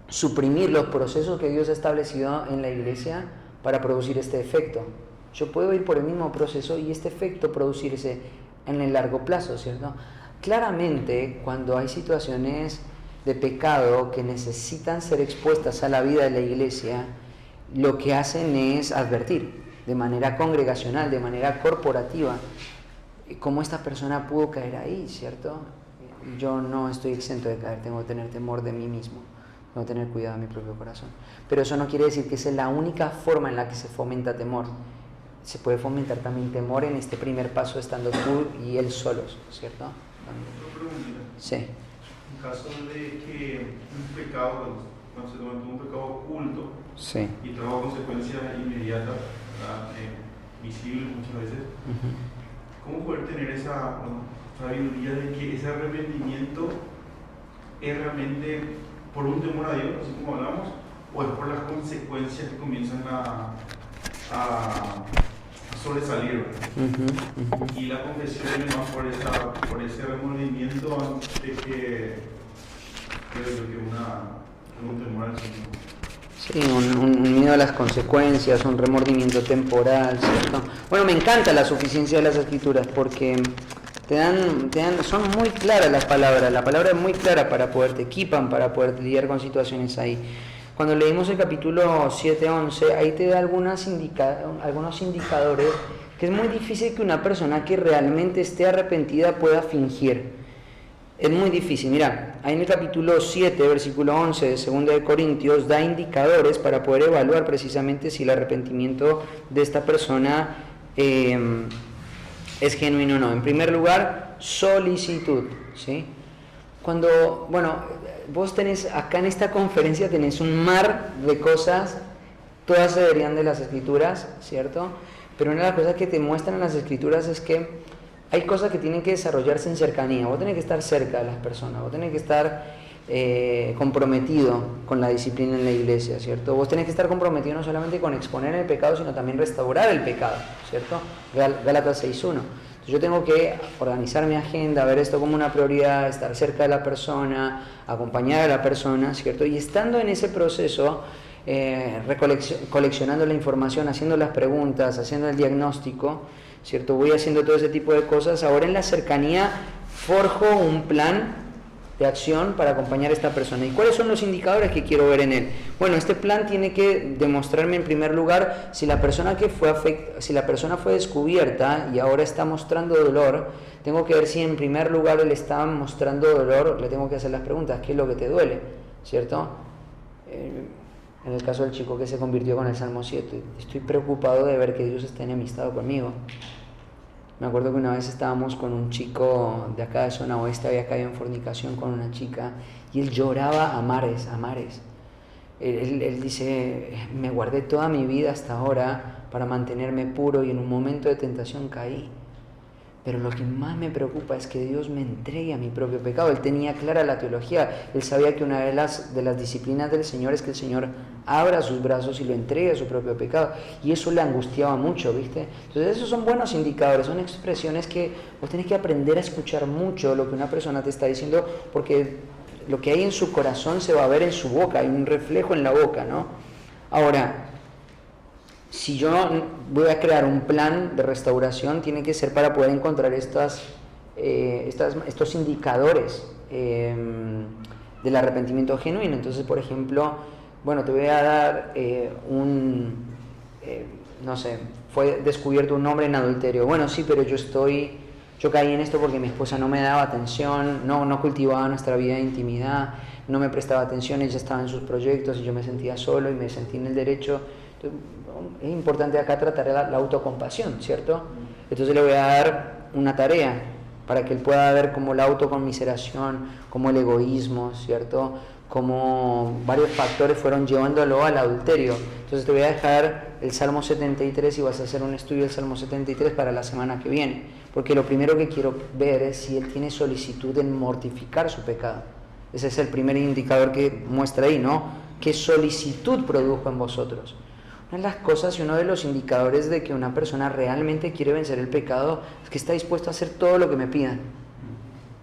Speaker 1: suprimir los procesos que Dios ha establecido en la iglesia para producir este efecto. Yo puedo ir por el mismo proceso y este efecto producirse en el largo plazo, ¿cierto? Claramente, cuando hay situaciones de pecado que necesitan ser expuestas a la vida de la iglesia, lo que hacen es advertir de manera congregacional, de manera corporativa, cómo esta persona pudo caer ahí, ¿cierto? Yo no estoy exento de caer, tengo que tener temor de mí mismo, tengo que tener cuidado de mi propio corazón. Pero eso no quiere decir que esa es la única forma en la que se fomenta temor. Se puede fomentar también temor en este primer paso estando tú y él solos, ¿cierto? Sí.
Speaker 3: En caso de que un pecado, cuando se comete un pecado oculto,
Speaker 1: sí,
Speaker 3: y trae consecuencias inmediatas, visibles muchas veces, ¿cómo poder tener esa sabiduría de que ese arrepentimiento es realmente por un temor a Dios, así como hablamos, o es por las consecuencias que comienzan a sobresalir? Y la confesión viene más por ese remordimiento antes de que un temor al Señor.
Speaker 1: Sí, un miedo a las consecuencias, un remordimiento temporal, ¿cierto? Bueno, me encanta la suficiencia de las Escrituras porque son muy claras las palabras, la palabra es muy clara te equipan para poder lidiar con situaciones ahí. Cuando leímos el capítulo 7-11, ahí te da algunos indicadores que es muy difícil que una persona que realmente esté arrepentida pueda fingir. Es muy difícil. Mira, ahí en el capítulo 7, versículo 11 de 2 de Corintios, da indicadores para poder evaluar precisamente si el arrepentimiento de esta persona es genuino o no. En primer lugar, solicitud, ¿sí? Vos tenés, acá en esta conferencia tenés un mar de cosas, todas se deberían de las Escrituras, ¿cierto? Pero una de las cosas que te muestran en las Escrituras es que hay cosas que tienen que desarrollarse en cercanía. Vos tenés que estar cerca de las personas, vos tenés que estar comprometido con la disciplina en la iglesia, ¿cierto? Vos tenés que estar comprometido no solamente con exponer el pecado, sino también restaurar el pecado, ¿cierto? Gálatas 6.1. Entonces yo tengo que organizar mi agenda, ver esto como una prioridad, estar cerca de la persona, acompañar a la persona, ¿cierto? Y estando en ese proceso, coleccionando la información, haciendo las preguntas, haciendo el diagnóstico, ¿cierto? Voy haciendo todo ese tipo de cosas. Ahora en la cercanía forjo un plan de acción para acompañar a esta persona. ¿Y cuáles son los indicadores que quiero ver en él? Bueno, este plan tiene que demostrarme en primer lugar si la persona fue descubierta y ahora está mostrando dolor. Tengo que ver si en primer lugar él está mostrando dolor. Le tengo que hacer las preguntas: ¿qué es lo que te duele? ¿Cierto? En el caso del chico que se convirtió con el Salmo 7, estoy preocupado de ver que Dios está enemistado conmigo. Me acuerdo que una vez estábamos con un chico de acá de zona oeste, había caído en fornicación con una chica y él lloraba a mares, a mares. Él dice: me guardé toda mi vida hasta ahora para mantenerme puro y en un momento de tentación caí. Pero lo que más me preocupa es que Dios me entregue a mi propio pecado. Él tenía clara la teología. Él sabía que una de las disciplinas del Señor es que el Señor abra sus brazos y lo entregue a su propio pecado. Y eso le angustiaba mucho, ¿viste? Entonces esos son buenos indicadores, son expresiones que vos tenés que aprender a escuchar mucho lo que una persona te está diciendo, porque lo que hay en su corazón se va a ver en su boca, hay un reflejo en la boca, ¿no? Ahora, si yo voy a crear un plan de restauración, tiene que ser para poder encontrar estos indicadores del arrepentimiento genuino. Entonces, por ejemplo, bueno, te voy a dar no sé, fue descubierto un hombre en adulterio. Bueno, sí, pero yo caí en esto porque mi esposa no me daba atención, no cultivaba nuestra vida de intimidad, no me prestaba atención, ella estaba en sus proyectos y yo me sentía solo y me sentí en el derecho. Entonces, es importante acá tratar la autocompasión, ¿cierto? Entonces le voy a dar una tarea para que él pueda ver cómo la autoconmiseración, cómo el egoísmo, ¿cierto? Cómo varios factores fueron llevándolo al adulterio. Entonces te voy a dejar el Salmo 73 y vas a hacer un estudio del Salmo 73 para la semana que viene, porque lo primero que quiero ver es si él tiene solicitud en mortificar su pecado. Ese es el primer indicador que muestra ahí, ¿no? ¿Qué solicitud produjo en vosotros? Una de las cosas y uno de los indicadores de que una persona realmente quiere vencer el pecado es que está dispuesto a hacer todo lo que me pidan.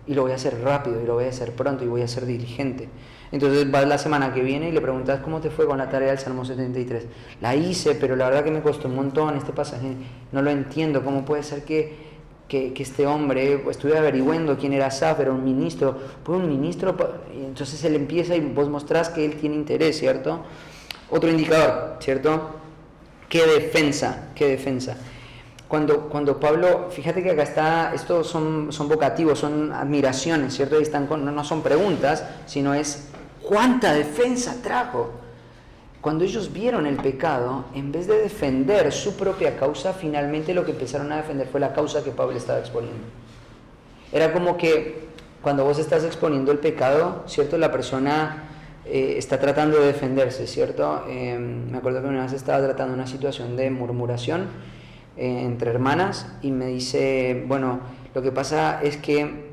Speaker 1: Y lo voy a hacer rápido, y lo voy a hacer pronto, y voy a ser diligente. Entonces vas la semana que viene y le preguntas: ¿cómo te fue con la tarea del Salmo 73? La hice, pero la verdad que me costó un montón este pasaje. No lo entiendo. ¿Cómo puede ser que este hombre, pues, estuve averiguando quién era Asaf, era un ministro? Pues un ministro, y entonces él empieza y vos mostrás que él tiene interés, ¿cierto? Otro indicador, ¿cierto? ¿Qué defensa? Cuando Pablo, fíjate que acá está, estos son vocativos, son admiraciones, ¿cierto? Ahí están no son preguntas, sino es ¿cuánta defensa trajo? Cuando ellos vieron el pecado, en vez de defender su propia causa, finalmente lo que empezaron a defender fue la causa que Pablo estaba exponiendo. Era como que cuando vos estás exponiendo el pecado, ¿cierto? La persona está tratando de defenderse, ¿cierto? Me acuerdo que una vez estaba tratando una situación de murmuración entre hermanas y me dice: bueno, lo que pasa es que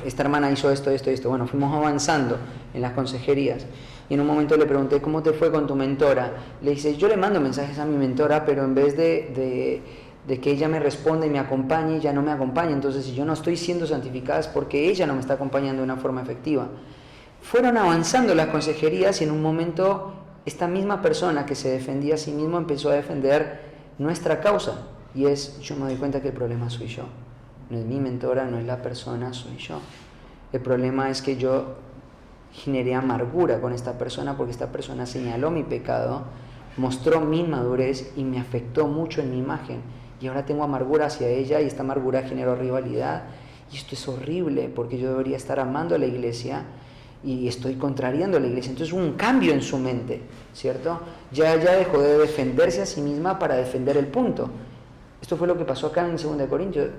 Speaker 1: esta hermana hizo esto. Bueno, fuimos avanzando en las consejerías y en un momento le pregunté: ¿cómo te fue con tu mentora? Le dice: yo le mando mensajes a mi mentora, pero en vez de que ella me responda y me acompañe, ella no me acompaña. Entonces, si yo no estoy siendo santificada es porque ella no me está acompañando de una forma efectiva. Fueron avanzando las consejerías y en un momento esta misma persona que se defendía a sí mismo empezó a defender nuestra causa. Y yo me doy cuenta que el problema soy yo. No es mi mentora, no es la persona, soy yo. El problema es que yo generé amargura con esta persona porque esta persona señaló mi pecado, mostró mi inmadurez y me afectó mucho en mi imagen. Y ahora tengo amargura hacia ella y esta amargura generó rivalidad. Y esto es horrible porque yo debería estar amando a la iglesia y estoy contrariando a la iglesia. Entonces hubo un cambio en su mente, ¿cierto? Ya dejó de defenderse a sí misma para defender el punto. Esto fue lo que pasó acá en 2 Corintios.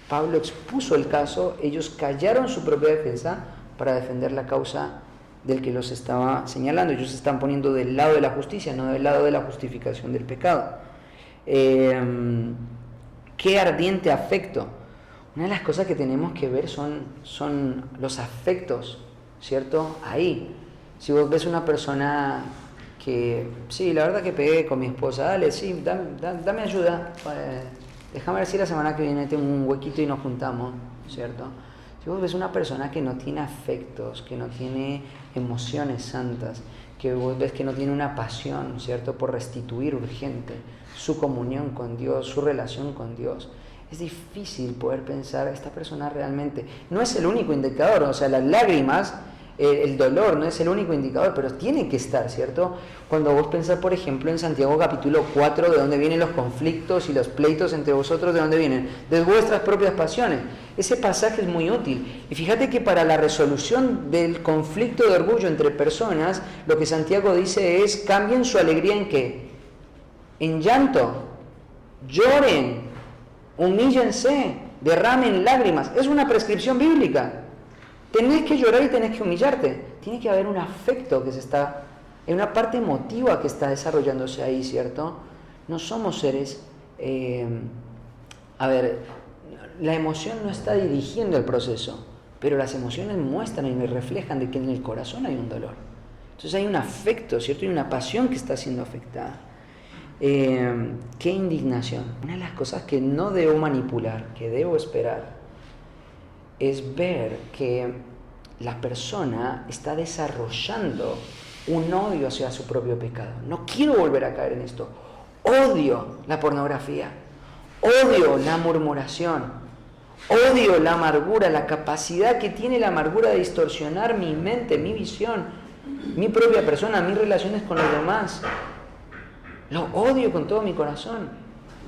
Speaker 1: Pablo expuso el caso, ellos callaron su propia defensa para defender la causa del que los estaba señalando. Ellos se están poniendo del lado de la justicia, no del lado de la justificación del pecado. Qué ardiente afecto. Una de las cosas que tenemos que ver son los afectos, ¿cierto? Ahí, si vos ves una persona que, sí, la verdad que pegué con mi esposa, dale, sí, dame ayuda, déjame ver si la semana que viene tengo un huequito y nos juntamos, ¿cierto? Si que vos ves una persona que no tiene afectos, que no tiene emociones santas, que vos ves que no tiene una pasión, ¿cierto?, por restituir urgente su comunión con Dios, su relación con Dios, es difícil poder pensar, esta persona realmente no es el único indicador, o sea, las lágrimas, el dolor no es el único indicador, pero tiene que estar, ¿cierto? Cuando vos pensás, por ejemplo, en Santiago capítulo 4, de dónde vienen los conflictos y los pleitos entre vosotros, ¿de dónde vienen? De vuestras propias pasiones. Ese pasaje es muy útil. Y fíjate que para la resolución del conflicto de orgullo entre personas, lo que Santiago dice es, cambien su alegría ¿en qué? En llanto, lloren, humíllense, derramen lágrimas. Es una prescripción bíblica. Tenés que llorar y tenés que humillarte. Tiene que haber un afecto que hay una parte emotiva que está desarrollándose ahí, ¿cierto? No somos seres... la emoción no está dirigiendo el proceso, pero las emociones muestran y me reflejan de que en el corazón hay un dolor. Entonces hay un afecto, ¿cierto? Hay una pasión que está siendo afectada. Qué indignación. Una de las cosas que no debo manipular, que debo esperar, es ver que la persona está desarrollando un odio hacia su propio pecado. No quiero volver a caer en esto. Odio la pornografía, odio la murmuración, odio la amargura, la capacidad que tiene la amargura de distorsionar mi mente, mi visión, mi propia persona, mis relaciones con los demás. Lo odio con todo mi corazón.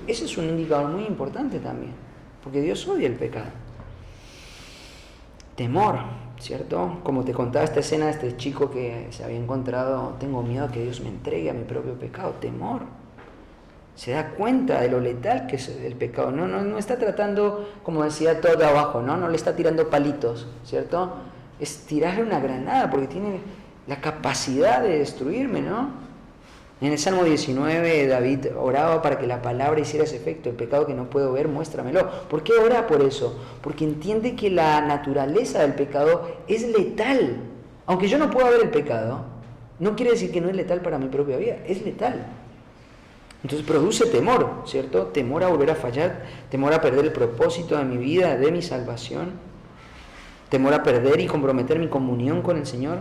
Speaker 1: Ese es un indicador muy importante también, porque Dios odia el pecado. Temor, ¿cierto? Como te contaba esta escena de este chico que se había encontrado, tengo miedo a que Dios me entregue a mi propio pecado. Temor. Se da cuenta de lo letal que es el pecado. No está tratando, como decía, todo abajo, ¿no? No le está tirando palitos, ¿cierto? Es tirarle una granada porque tiene la capacidad de destruirme, ¿no? En el Salmo 19, David oraba para que la palabra hiciera ese efecto. El pecado que no puedo ver, muéstramelo. ¿Por qué ora por eso? Porque entiende que la naturaleza del pecado es letal. Aunque yo no pueda ver el pecado, no quiere decir que no es letal para mi propia vida. Es letal. Entonces produce temor, ¿cierto? Temor a volver a fallar, temor a perder el propósito de mi vida, de mi salvación, temor a perder y comprometer mi comunión con el Señor.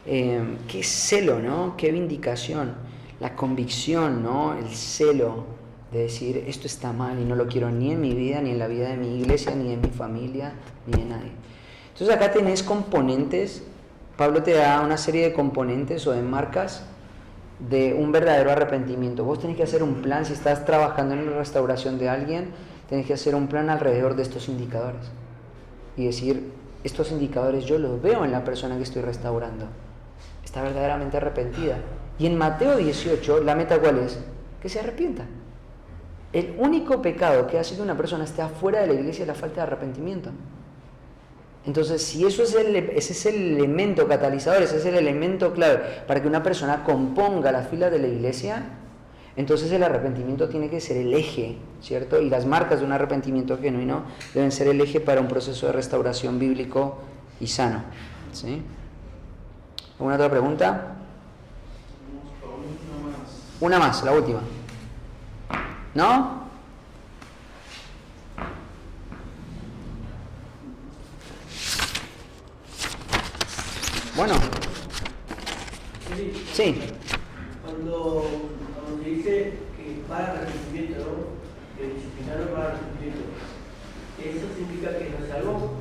Speaker 1: Qué celo, ¿no? Qué vindicación, la convicción, ¿no? El celo de decir, esto está mal y no lo quiero ni en mi vida, ni en la vida de mi iglesia, ni de mi familia, ni de nadie. Entonces acá tenés componentes, Pablo te da una serie de componentes o de marcas de un verdadero arrepentimiento. Vos tenés que hacer un plan, si estás trabajando en la restauración de alguien, tenés que hacer un plan alrededor de estos indicadores y decir, estos indicadores yo los veo en la persona que estoy restaurando. Está verdaderamente arrepentida. Y en Mateo 18, la meta ¿cuál es? Que se arrepienta. El único pecado que hace que una persona esté afuera de la iglesia es la falta de arrepentimiento. Entonces, si ese es el elemento catalizador, ese es el elemento clave para que una persona componga las filas de la iglesia, entonces el arrepentimiento tiene que ser el eje, ¿cierto? Y las marcas de un arrepentimiento genuino deben ser el eje para un proceso de restauración bíblico y sano, ¿sí? ¿Alguna otra pregunta? Una más, la última. ¿No? Bueno. Sí.
Speaker 4: Cuando se dice que para arrepentimiento, ¿no? Que disciplinaron para arrepentimiento, ¿eso significa que no es algo?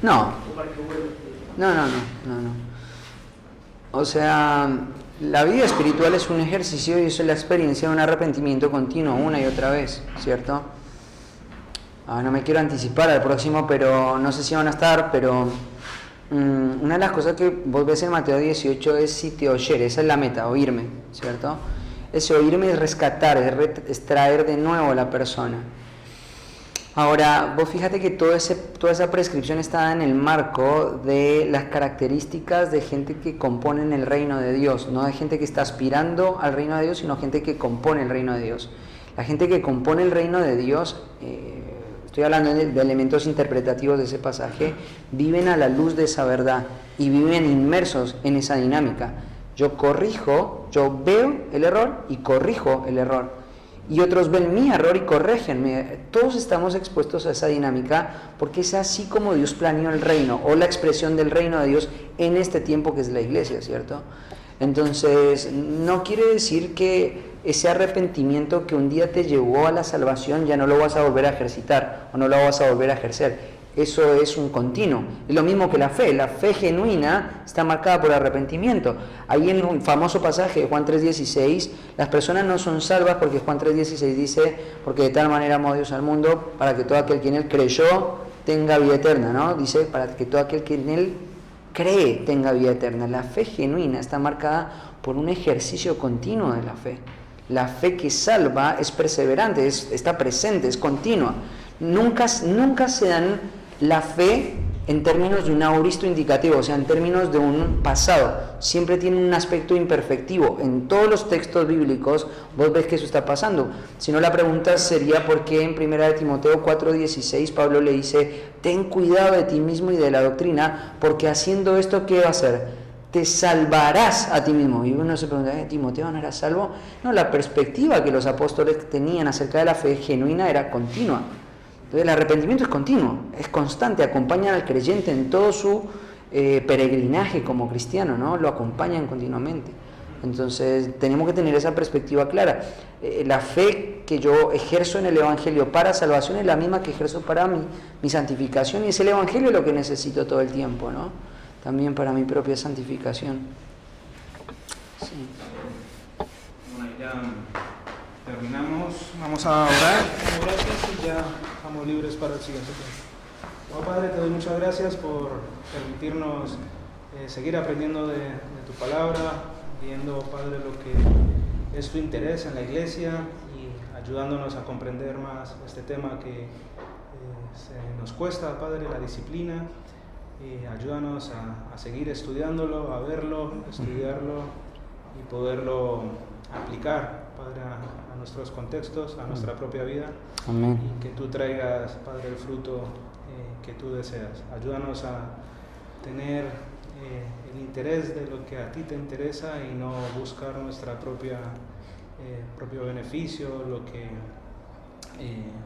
Speaker 1: No.
Speaker 4: ¿O para que vuelva?
Speaker 1: No. O sea, la vida espiritual es un ejercicio y eso es la experiencia de un arrepentimiento continuo una y otra vez, ¿cierto? No me quiero anticipar al próximo, pero no sé si van a estar, pero una de las cosas que vos ves en Mateo 18 es si te oyere, esa es la meta, oírme, ¿cierto? Ese oírme es rescatar, es traer de nuevo a la persona. Ahora, vos fíjate que toda esa prescripción está en el marco de las características de gente que componen el reino de Dios, no de gente que está aspirando al reino de Dios, sino gente que compone el reino de Dios. La gente que compone el reino de Dios, estoy hablando de elementos interpretativos de ese pasaje, viven a la luz de esa verdad y viven inmersos en esa dinámica. Yo veo el error y corrijo el error. y otros ven mi error y corrégenme. Todos estamos expuestos a esa dinámica porque es así como Dios planeó el reino o la expresión del reino de Dios en este tiempo que es la iglesia, ¿cierto? Entonces, no quiere decir que ese arrepentimiento que un día te llevó a la salvación ya no lo vas a volver a ejercitar o no lo vas a volver a ejercer. Eso es un continuo. Es lo mismo que la fe genuina está marcada por arrepentimiento. Ahí en un famoso pasaje de Juan 3:16, las personas no son salvas porque Juan 3:16 dice, porque de tal manera amó Dios al mundo, para que todo aquel que en él creyó tenga vida eterna, ¿no? Dice, para que todo aquel que en él cree tenga vida eterna. La fe genuina está marcada por un ejercicio continuo de la fe. La fe que salva es perseverante, está presente, es continua. Nunca se dan la fe en términos de un auristo indicativo, o sea, en términos de un pasado. Siempre tiene un aspecto imperfectivo. En todos los textos bíblicos vos ves que eso está pasando. Si no, la pregunta sería por qué en 1 Timoteo 4:16 Pablo le dice, ten cuidado de ti mismo y de la doctrina, porque haciendo esto, ¿qué va a hacer? Te salvarás a ti mismo. Y uno se pregunta, ¿Timoteo no era salvo? No, la perspectiva que los apóstoles tenían acerca de la fe genuina era continua. Entonces el arrepentimiento es continuo, es constante, acompañan al creyente en todo su peregrinaje como cristiano, ¿no? Lo acompañan continuamente. Entonces tenemos que tener esa perspectiva clara. La fe que yo ejerzo en el Evangelio para salvación es la misma que ejerzo para mi santificación, y es el Evangelio lo que necesito todo el tiempo, ¿no? También para mi propia santificación. Sí.
Speaker 5: Bueno, ya terminamos, vamos a orar. Gracias y ya estamos libres para el siguiente tema. Oh Padre, te doy muchas gracias por permitirnos seguir aprendiendo de tu palabra, viendo, Padre, lo que es tu interés en la iglesia y ayudándonos a comprender más este tema que se nos cuesta, Padre, la disciplina. Ayúdanos a seguir estudiándolo, a verlo, a estudiarlo y poderlo aplicar, Padre, a nuestros contextos, a nuestra propia vida.
Speaker 1: Amén.
Speaker 5: Y que tú traigas, Padre, el fruto que tú deseas. Ayúdanos a tener el interés de lo que a ti te interesa y no buscar nuestra propio beneficio, lo que,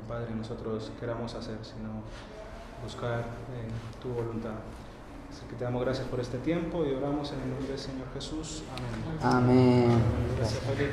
Speaker 5: Padre, nosotros queramos hacer, sino buscar tu voluntad. Así que te damos gracias por este tiempo y oramos en el nombre del Señor Jesús. Amén.
Speaker 1: Amén.
Speaker 5: Gracias, Padre.